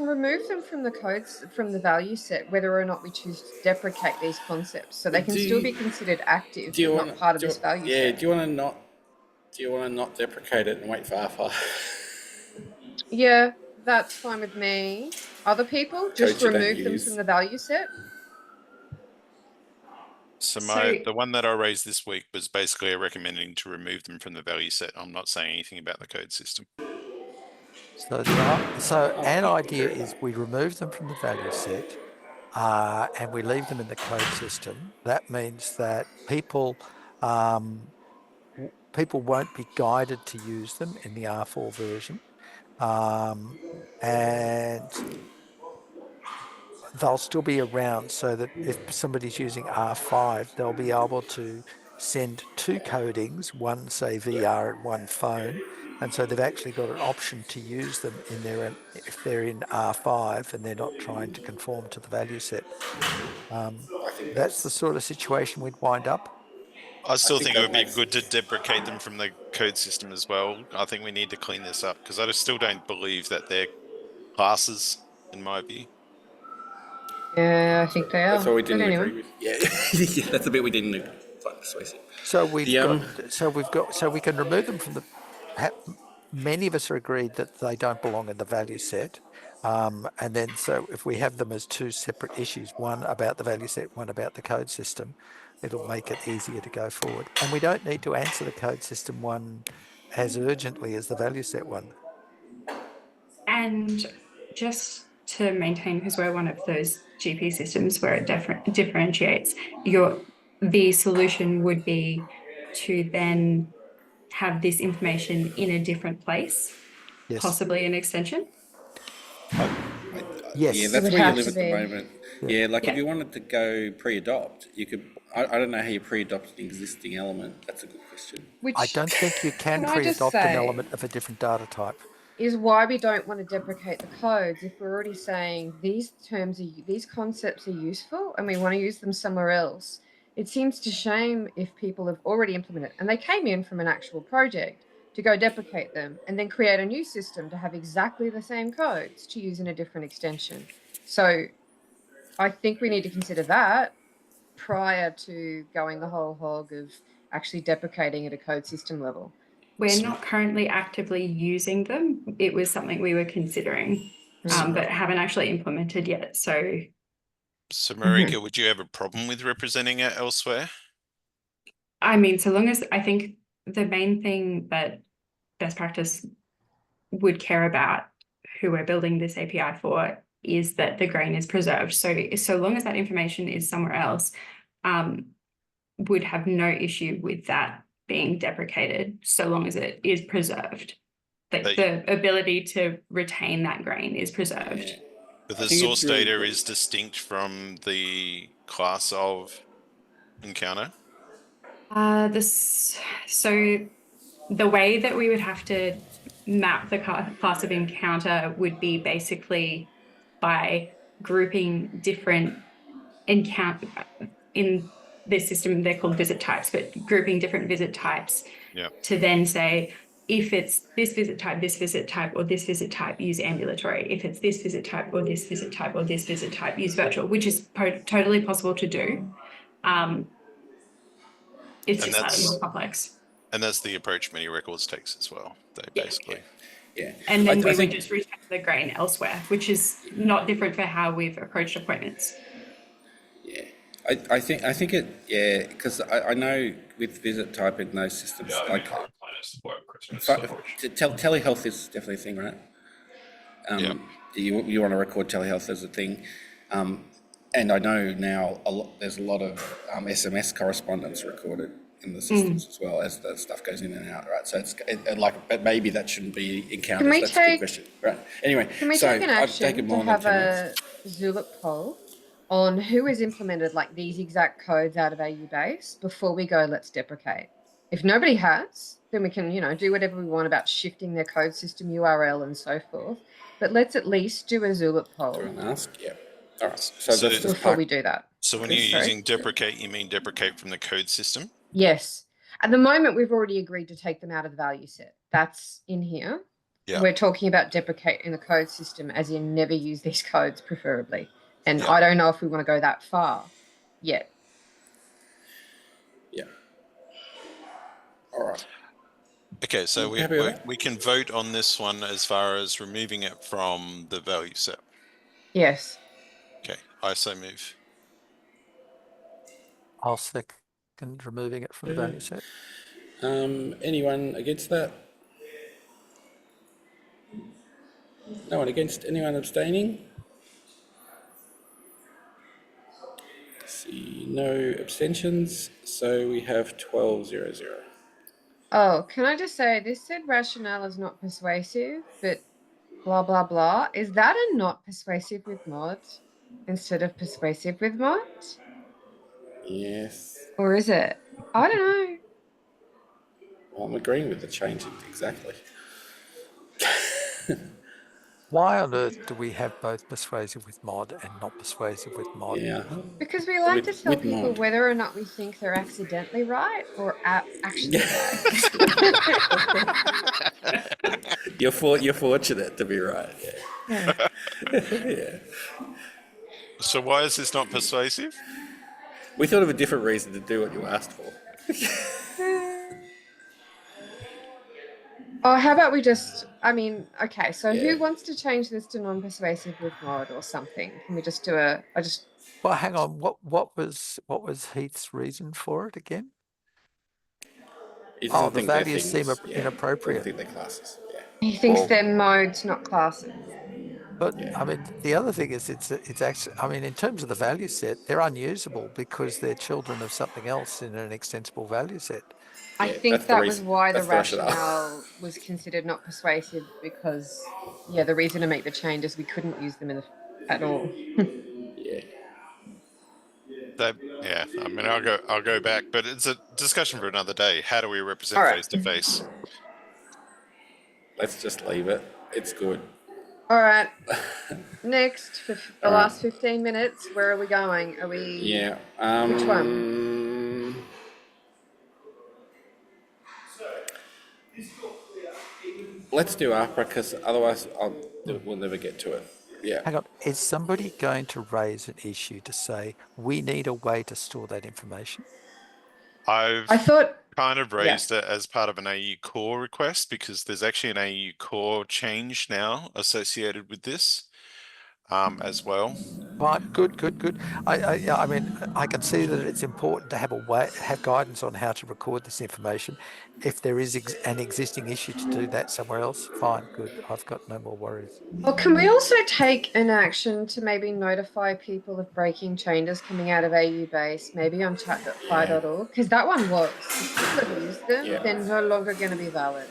remove them from the codes, from the value set, whether or not we choose to deprecate these concepts. So they can still be considered active, but not part of this value set. Yeah, do you want to not deprecate it and wait for Ahpra? Yeah, that's fine with me. Other people, just remove them from the value set. So So- the one that I raised this week was basically recommending to remove them from the value set. I'm not saying anything about the code system. So an idea is we remove them from the value set and we leave them in the code system. That means that people won't be guided to use them in the R4 version. And they'll still be around so that if somebody's using R5, they'll be able to send two codings, one say VR and one phone. And so they've actually got an option to use them if they're in R5 and they're not trying to conform to the value set. That's the sort of situation we'd wind up. I still think it would be good to deprecate them from the code system as well. I think we need to clean this up because I still don't believe that they're classes, in my view. Yeah, I think they are. That's what we didn't anyway. agree with. Yeah, that's the bit we didn't find persuasive. So we can remove them from the. Many of us are agreed that they don't belong in the value set, and then so if we have them as two separate issues, one about the value set, one about the code system, it'll make it easier to go forward. And we don't need to answer the code system one as urgently as the value set one. And just to maintain, because we're one of those GP systems where it differentiates, the solution would be to then have this information in a different place, Yes. possibly an extension. Yes. Yeah, that's where you live at the moment. Yeah, like Yeah. if you wanted to go pre-adopt, you could. I don't know how you pre-adopt an existing element. That's a good question. Which I don't think you can I just pre-adopt an say element of a different data type. is why we don't want to deprecate the codes if we're already saying these concepts are useful and we want to use them somewhere else. It seems to shame if people have already implemented and they came in from an actual project to go deprecate them and then create a new system to have exactly the same codes to use in a different extension. So I think we need to consider that prior to going the whole hog of actually deprecating at a code system level. We're not currently actively using them. It was something we were considering, but haven't actually implemented yet. So Marika, would you have a problem with representing it elsewhere? I mean, so long as I think the main thing that best practice would care about who we're building this API for is that the grain is preserved. So long as that information is somewhere else, would have no issue with that being deprecated, so long as it is preserved. The ability to retain that grain is preserved. Yeah. But the source data is distinct from the class of encounter? So the way that we would have to map the class of encounter would be basically by grouping different encounter in this system. They're called visit types, but grouping different visit types to then say, if it's this visit type, or this visit type, use ambulatory. If it's this visit type, or this visit type, or this visit type, use virtual, which is totally possible to do. It's just slightly more complex. And that's the approach many records takes as well. They basically. Yeah. And then we would just recheck the grain elsewhere, which is not different for how we've approached appointments. Yeah. I think it, yeah, because I know with visit type in those systems, like telehealth is definitely a thing, right? You want to record telehealth as a thing. And I know now there's a lot of SMS correspondence recorded in the systems as well as the stuff goes in and out, right? So but maybe that shouldn't be encountered. That's a good question, right? Anyway, can we take an action to have a Zulip poll on who has implemented like these exact codes out of AU Base before we go, let's deprecate? If nobody has, then we can, do whatever we want about shifting their code system URL and so forth. But let's at least do a Zulip poll. Do an ask, yeah. All right. So that's just before we do that. So when Chris, you're sorry. using deprecate, you mean deprecate from the code system? Yes. At the moment, we've already agreed to take them out of the value set. That's in here. Yeah. We're talking about deprecate in the code system, as in never use these codes, preferably. And Yeah. I don't know if we want to go that far yet. Yeah. All right. Okay, so we can vote on this one as far as removing it from the value set. Yes. Okay, I so move. I'll second removing it from the value set. Anyone against that? No one against? Anyone abstaining? See, no abstentions. So we have 12-0-0. Oh, can I just say, this said rationale is not persuasive, but blah, blah, blah. Is that a not persuasive with mod instead of persuasive with mod? Yes. Or is it? I don't know. Well, I'm agreeing with the change exactly. Why on earth do we have both persuasive with mod and not persuasive with mod? Yeah. Because we like to tell people mod. whether or not we think they're accidentally right or actually right. You're fortunate to be right. Yeah. Yeah. So why is this not persuasive? We thought of a different reason to do what you asked for. Oh, how about we just, okay, so who wants to change this to non-persuasive with mod or something? Can we just do Well, hang on, what was Heath's reason for it again? Oh, the values seem inappropriate. I think they're classes. Yeah. He thinks they're modes, not classes. But I mean, the other thing is it's actually, I mean, in terms of the value set, they're unusable because they're children of something else in an extensible value set. I think that was why the rationale was considered not persuasive, because the reason to make the change is we couldn't use them at all. I mean, I'll go back, but it's a discussion for another day. How do we represent face to face? Let's just leave it. It's good. All right. Next, for the last 15 minutes, where are we going? Are we? Yeah. Which one? Let's do Ahpra, because otherwise we'll never get to it. Yeah. Hang on. Is somebody going to raise an issue to say we need a way to store that information? I thought kind of raised it as part of an AU core request, because there's actually an AU core change now associated with this as well. Right, good. I mean, I can see that it's important to have guidance on how to record this information. If there is an existing issue to do that somewhere else, fine, good. I've got no more worries. Well, can we also take an action to maybe notify people of breaking changes coming out of AU Base, maybe on chat.fi.org? Because that one was. If people have used them, they're no longer going to be valid.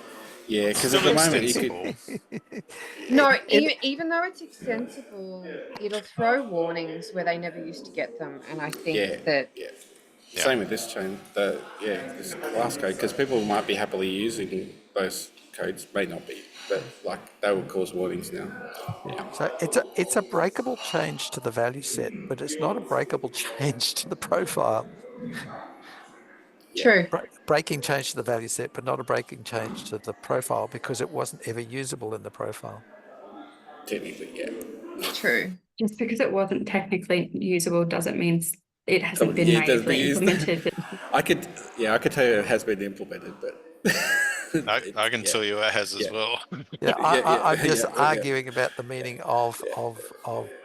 Yeah, because at the moment you could... No, even though it's extensible, it'll throw warnings where they never used to get them, and I think that... Yeah. Same with this chain, this class code, because people might be happily using those codes, may not be, but they will cause warnings now. Yeah. So it's a breakable change to the value set, but it's not a breakable change to the profile. True. Breaking change to the value set, but not a breaking change to the profile, because it wasn't ever usable in the profile. Technically, yeah. True. Just because it wasn't technically usable doesn't mean it hasn't been natively implemented. I could tell you it has been implemented, but I can tell you it has as well. I'm just arguing about the meaning of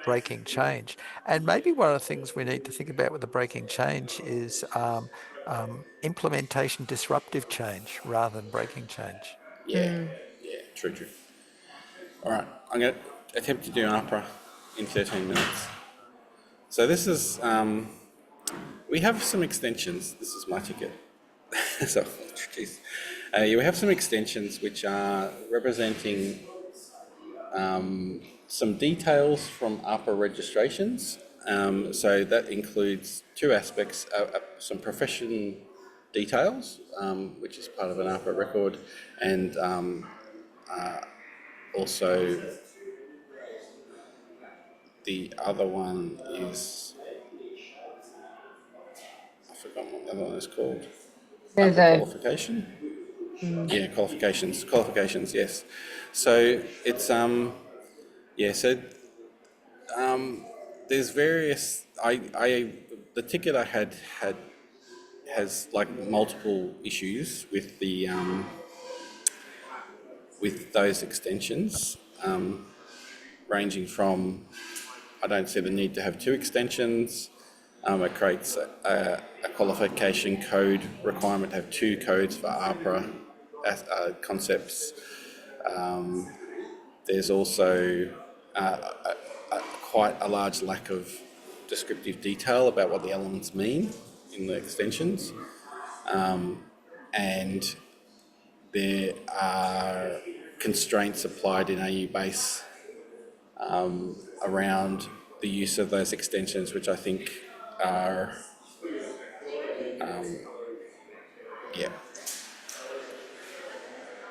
breaking change, and maybe one of the things we need to think about with the breaking change is implementation disruptive change rather than breaking change. True. All right, I'm going to attempt to do Ahpra in 13 minutes. So this is, we have some extensions. This is my ticket. So, geez. We have some extensions which are representing some details from Ahpra registrations. So that includes two aspects, some profession details, which is part of an Ahpra record, and also the other one is, I forgot what the other one is called. There's Ahpra a qualification. Yeah, qualifications. Yes. So it's there's various. The ticket I had has like multiple issues with the with those extensions, ranging from I don't see the need to have two extensions. It creates a qualification code requirement to have two codes for Ahpra concepts. There's also quite a large lack of descriptive detail about what the elements mean in the extensions. And there are constraints applied in AU Base around the use of those extensions, which I think are,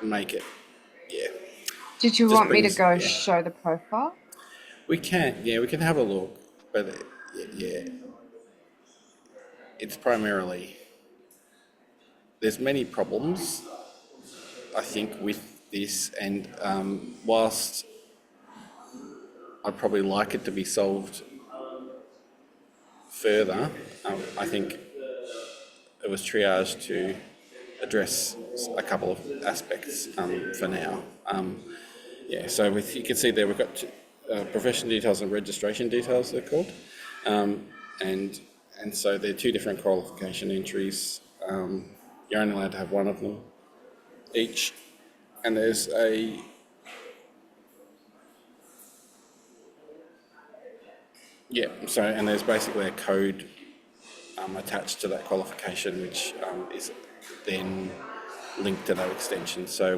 make it, Did you just want me to brings, go show the profile? we can have a look, but it's primarily, there's many problems, I think, with this, and whilst I'd probably like it to be solved further, I think it was triaged to address a couple of aspects for now. So you can see there we've got profession details and registration details, they're called, and so they're two different qualification entries. You're only allowed to have one of them each, and there's a and there's basically a code attached to that qualification, which is then linked to that extension. So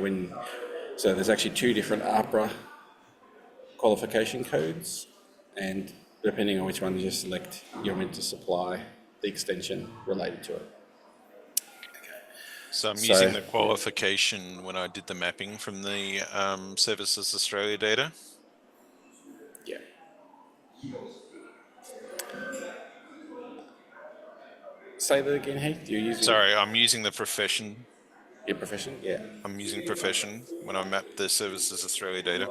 there's actually two different Ahpra qualification codes, and depending on which one you select, you're meant to supply the extension related to it. So I'm using the qualification when I did the mapping from the Services Australia data. Yeah. Say that again, Heath. You're using. Sorry, I'm using the profession. Your profession, yeah. I'm using profession when I map the Services Australia data.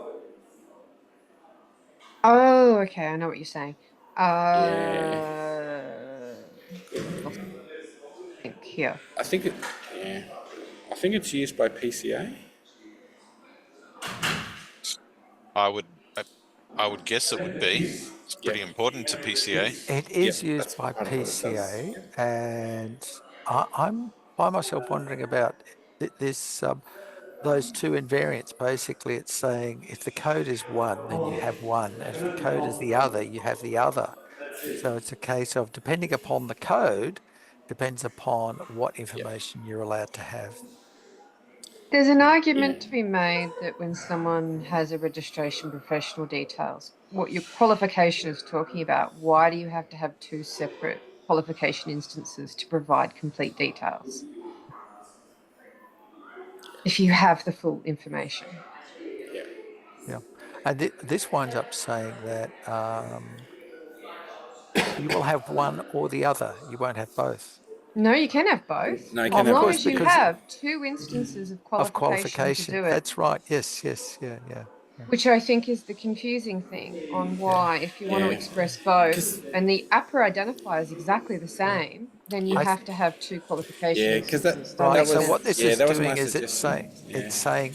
Oh, okay. I know what you're saying. Yeah. I think here. I think it's used by PCA. I would guess it would be. It's pretty important to PCA. It is used by PCA, and I'm by myself wondering about this. Those two invariants. Basically, it's saying if the code is one, then you have one, and if the code is the other, you have the other. So it's a case of depending upon the code, depends upon what information you're allowed to have. There's an argument to be made that when someone has a registration professional details, what your qualification is talking about, why do you have to have two separate qualification instances to provide complete details if you have the full information? Yeah. And this winds up saying that you will have one or the other. You won't have both. No, you can have both. No, you as can have long both. as you have two instances of qualification to do it. That's right. Yes. Yeah. Which I think is the confusing thing on why, if you want to express both, and the Ahpra identifier is exactly the same, then you have to have two qualifications. Yeah, because that right. was, so what this is doing is it's saying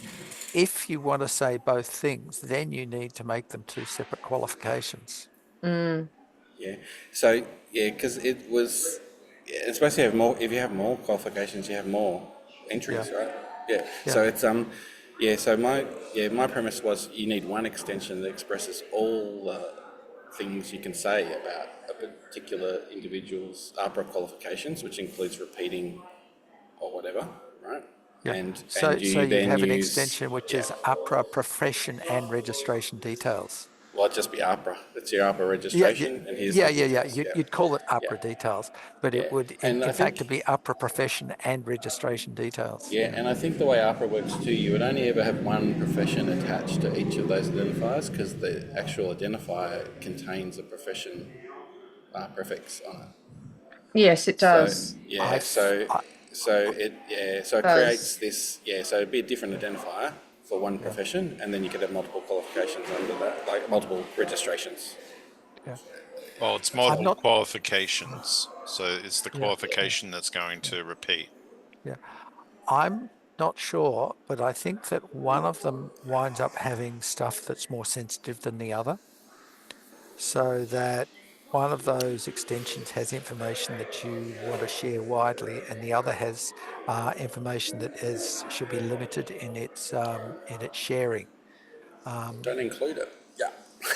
if you want to say both things, then you need to make them two separate qualifications. Mm. Yeah. So because it was, it's supposed to have more. If you have more qualifications, you have more entries, right? Yeah. So it's So my premise was you need one extension that expresses all the things you can say about a particular individual's Ahpra qualifications, which includes repeating or whatever, right? Yeah. So you have an extension which is Ahpra profession and registration details. Well, it'd just be Ahpra. It's your Ahpra registration, and here's the details. You'd call it Ahpra details, but it would, in fact, to be Ahpra profession and registration details. Yeah, and I think the way Ahpra works too, you would only ever have one profession attached to each of those identifiers because the actual identifier contains a profession prefix on it. Yes, it does. So it creates this. So it'd be a different identifier for one profession, and then you could have multiple qualifications under that, like multiple registrations. Yeah. Well, it's multiple qualifications, so it's the qualification that's going to repeat. Yeah, I'm not sure, but I think that one of them winds up having stuff that's more sensitive than the other, so that one of those extensions has information that you want to share widely, and the other has information that should be limited in its sharing. Don't include it. Yeah.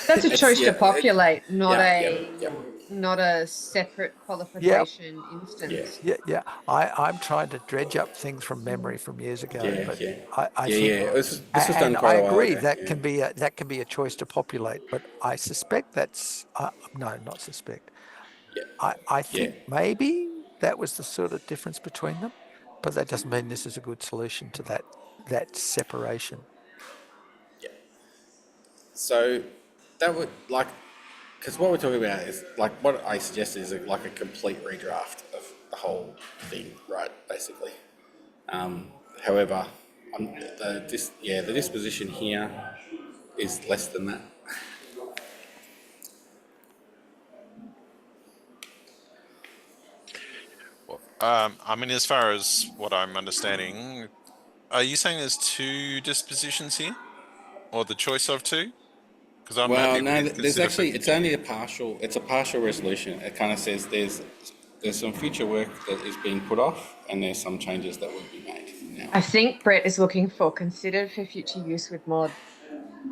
That's a choice to populate, not a separate qualification instance. Yeah. I'm trying to dredge up things from memory from years ago. I think this was done quite a while agree ago. that can be a choice to populate, but I suspect that's not suspect. I think maybe that was the sort of difference between them, but that doesn't mean this is a good solution to that separation. Yeah. So that would because what we're talking about is what I suggested is like a complete redraft of the whole thing, right? Basically. However, the disposition here is less than that. I mean, as far as what I'm understanding, are you saying there's two dispositions here, or the choice of two? Because I'm happy with there's actually it's only a partial resolution. It kind of says there's some future work that is being put off, and there's some changes that will be made now. I think Brett is looking for considered for future use with mod.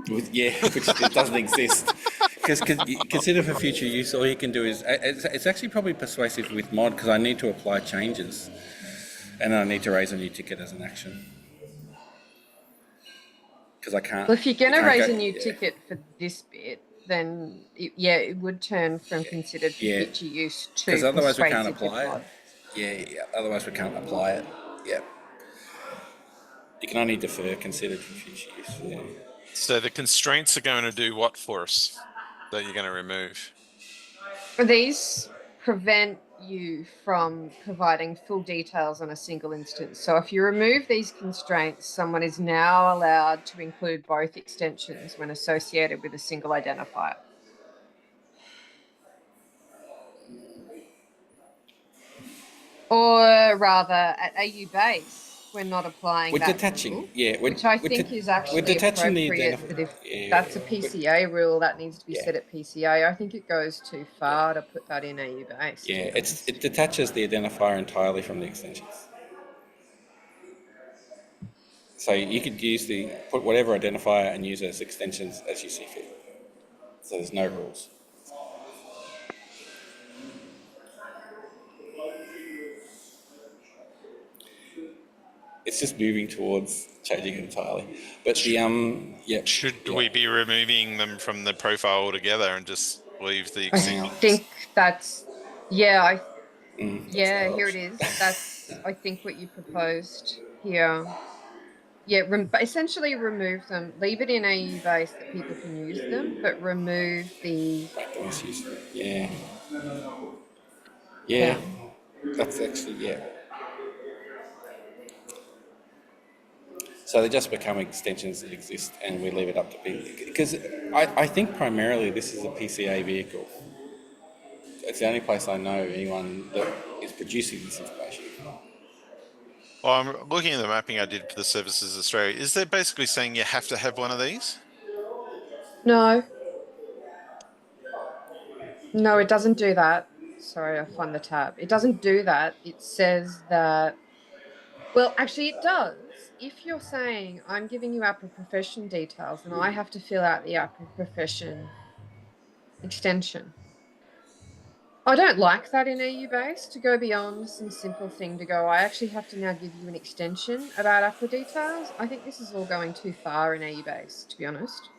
Which it doesn't exist. Because consider for future use, all you can do is it's actually probably persuasive with mod because I need to apply changes, and I need to raise a new ticket as an action. Because I can't. Well, if you're going to raise a new ticket for this bit, then it would turn from considered for future use to because otherwise we can't apply it. Otherwise we can't apply it. Yeah. You can only defer considered for future use. Yeah. So the constraints are going to do what for us that you're going to remove? These prevent you from providing full details on a single instance. So if you remove these constraints, someone is now allowed to include both extensions when associated with a single identifier. Or rather, at AU Base, we're not applying we're that detaching, rule, yeah. Which I think is actually appropriate, but if that's a PCA rule, that needs to be set at PCA. I think it goes too far to put that in AU Base. Yeah, it detaches the identifier entirely from the extensions. So you could put whatever identifier and use as extensions as you see fit. So there's no rules. It's just moving towards changing it entirely. But should we be removing them from the profile altogether and just leave the extensions? I think that's here it is. That's I think what you proposed here. Yeah, essentially remove them. Leave it in AU Base that people can use them, but remove the. Yeah. That's actually So they just become extensions that exist, and we leave it up to people. Because I think primarily this is a PCA vehicle. It's the only place I know anyone that is producing this information. Well, I'm looking at the mapping I did for the Services Australia. Is that basically saying you have to have one of these? No. No, it doesn't do that. Sorry, I find the tab. It doesn't do that. It says that. Well, actually, it does. If you're saying I'm giving you Ahpra profession details, and I have to fill out the Ahpra profession extension. I don't like that in AU Base to go beyond some simple thing to go, I actually have to now give you an extension about Ahpra details. I think this is all going too far in AU Base, to be honest.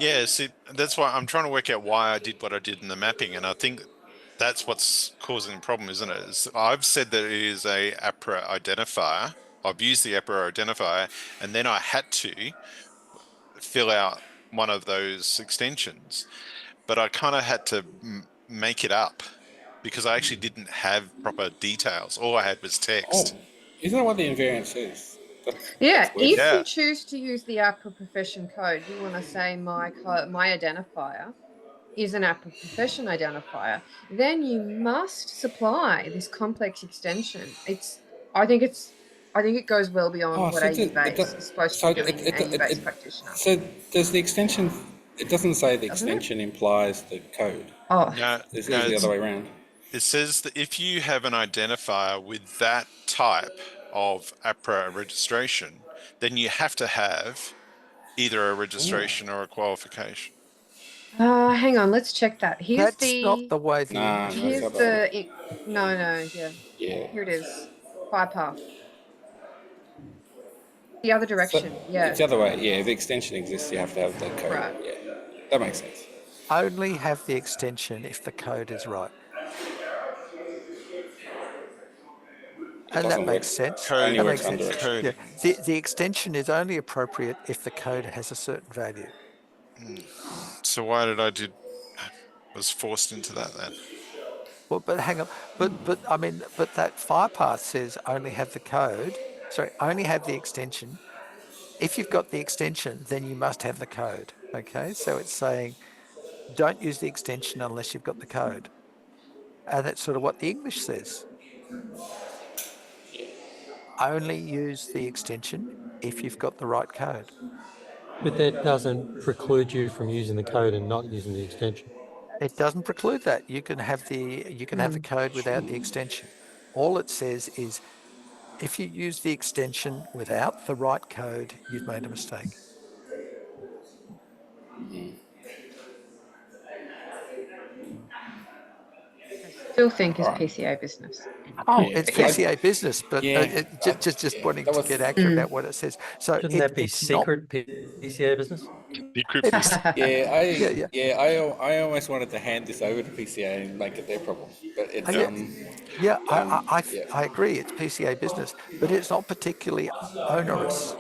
Yeah, see, that's why I'm trying to work out why I did what I did in the mapping, and I think that's what's causing the problem, isn't it? I've said that it is a Ahpra identifier. I've used the Ahpra identifier, and then I had to fill out one of those extensions, but I kind of had to make it up because I actually didn't have proper details. All I had was text. Isn't that what the invariance is? Yeah, if Yeah. you choose to use the Ahpra profession code, you want to say my identifier is an Ahpra profession identifier, then you must supply this complex extension. I think it goes well beyond what AU Base is supposed to be doing in AU Base Practitioner. So does the extension? It doesn't say the Doesn't it? extension implies the code. Oh, No, It says the other way around. It says that if you have an identifier with that type of Ahpra registration, then you have to have either a registration or a qualification. hang on, let's check that. Here's That's not the way the Nah, English that's here's the other way. no, yeah. Yeah. Here it is. FHIR path. The other direction, yeah. It's the other way. Yeah, if the extension exists, you have to have the code. Right. Yeah, that makes sense. only have the extension if the code is right. And that makes sense. Code, That makes sense. code. Yeah. The extension is only appropriate if the code has a certain value. So why did was forced into that then? Well, but hang on. But I mean, but that FHIR path says only have the code. Sorry, only have the extension. If you've got the extension, then you must have the code. Okay, so it's saying don't use the extension unless you've got the code. And that's sort of what the English says. Only use the extension if you've got the right code. But that doesn't preclude you from using the code and not using the extension. It doesn't preclude that. You can have the code without the extension. All it says is if you use the extension without the right code, you've made a mistake. I still think is PCA business. Oh, Yeah. it's PCA business, but just wanting to get accurate about what it says. So Shouldn't that be secret PCA business? Secret business. I almost wanted to hand this over to PCA and make it their problem, but it's I agree. It's PCA business, but it's not particularly onerous.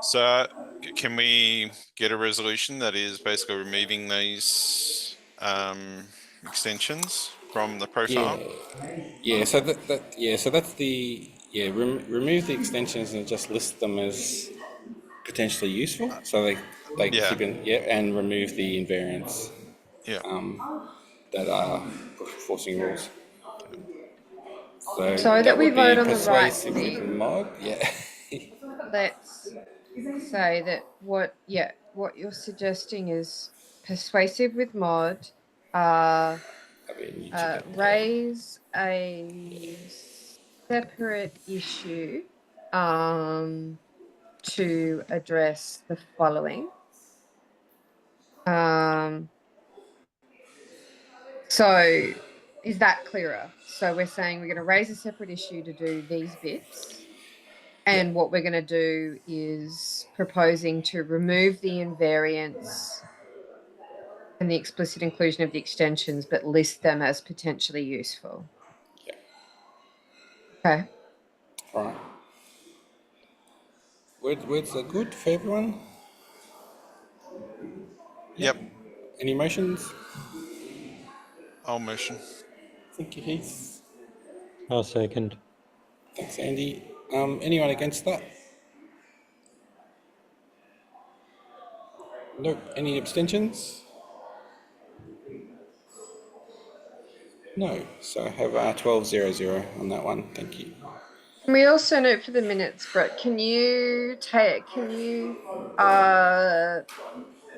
So can we get a resolution that is basically removing these extensions from the profile? So that's the remove the extensions and just list them as potentially useful. So they keep in and remove the invariants. Yeah. That are forcing rules. So that we vote on the right persuasive thing. with mod. Yeah. Let's say that what you're suggesting is persuasive with mod. Raise a separate issue to address the following. So is that clearer? So we're saying we're going to raise a separate issue to do these bits. And what we're going to do is proposing to remove the invariants and the explicit inclusion of the extensions, but list them as potentially useful. Yeah. Okay. All right. Words are good for everyone? Yep. Any motions? I'll motion. Thank you, Heath. I'll second. Thanks, Andy. Anyone against that? Nope. Any abstentions? No. So I have 12-0-0 on that one. Thank you. Can we also note for the minutes, Brett,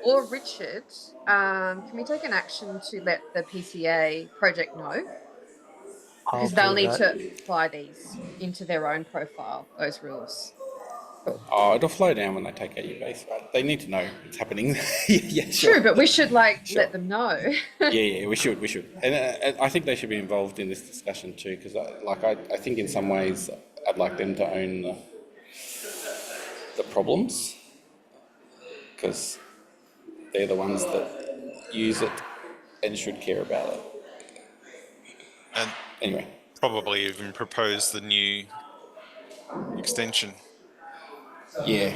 or Richard, can we take an action to let the PCA project know? Because they'll need to apply these into their own profile, those rules. Cool. Oh, it'll flow down when they take AU Base, right? They need to know it's happening. Yeah, sure. True, but we should let them know. yeah, we should. And I think they should be involved in this discussion too, because I think in some ways I'd like them to own the problems, because they're the ones that use it and should care about it. And anyway, probably even propose the new extension. Yeah,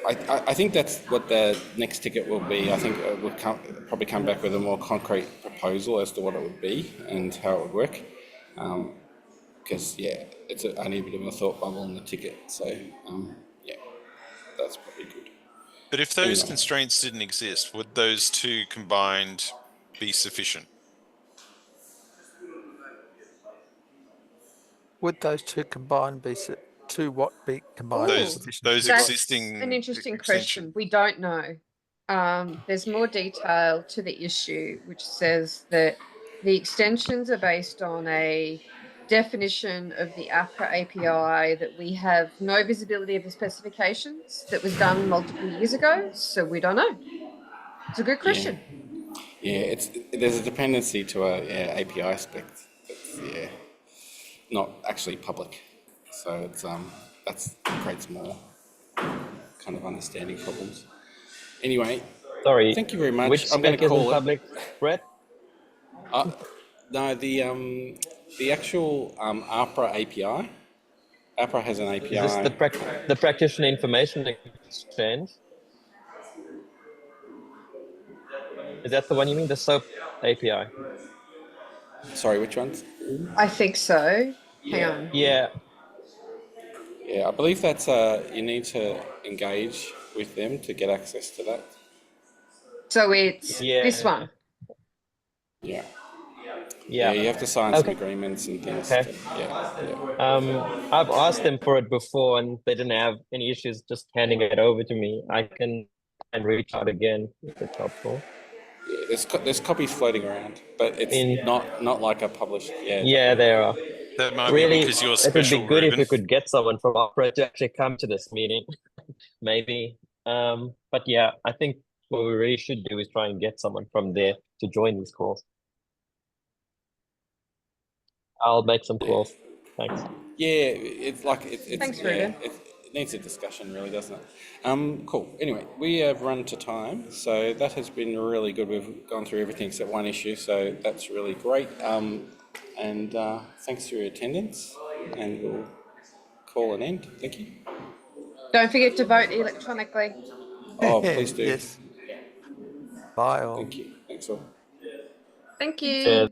I think that's what the next ticket will be. I think we'll probably come back with a more concrete proposal as to what it would be and how it would work. Because, yeah, it's only a bit of a thought bubble in the ticket. So, yeah, that's probably good. But if those constraints didn't exist, would those two combined be sufficient? Would those two combined be what be combined? Those That's existing an interesting extension. question. We don't know. There's more detail to the issue, which says that the extensions are based on a definition of the Ahpra API that we have no visibility of the specifications that was done multiple years ago. So we don't know. It's a good question. Yeah, there's a dependency to a API spec that's not actually public. So it's that creates more kind of understanding problems. Anyway, sorry. thank you very much. Which I'm going to call public, Brett? No, the actual Ahpra API. Ahpra has an API. Is this the practitioner information exchange? Is that the one you mean? The SOAP API? Sorry, which ones? I think so. Hang on. Yeah. Yeah, I believe that's you need to engage with them to get access to that. So it's this one. Yeah. Yeah, you have to sign some agreements and things. Okay. I've asked them for it before and they didn't have any issues just handing it over to me. I can reach out again if it's helpful. Yeah, there's copies floating around, but it's not like a published. Yeah, there are. That might Really, be because you're it special, would be good Ruben. if we could get someone from Ahpra to actually come to this meeting, maybe. But yeah, I think what we really should do is try and get someone from there to join these calls. I'll make some calls. Thanks. Yeah, it's like Thanks, Ruben. It needs a discussion, really, doesn't it? Cool. Anyway, we have run to time, so that has been really good. We've gone through everything except one issue, so that's really great. And thanks for your attendance, and we'll call an end. Thank you. Don't forget to vote electronically. Oh, please do. Yes. Bye all. Thank you. Thanks all. Thank you. Cheers.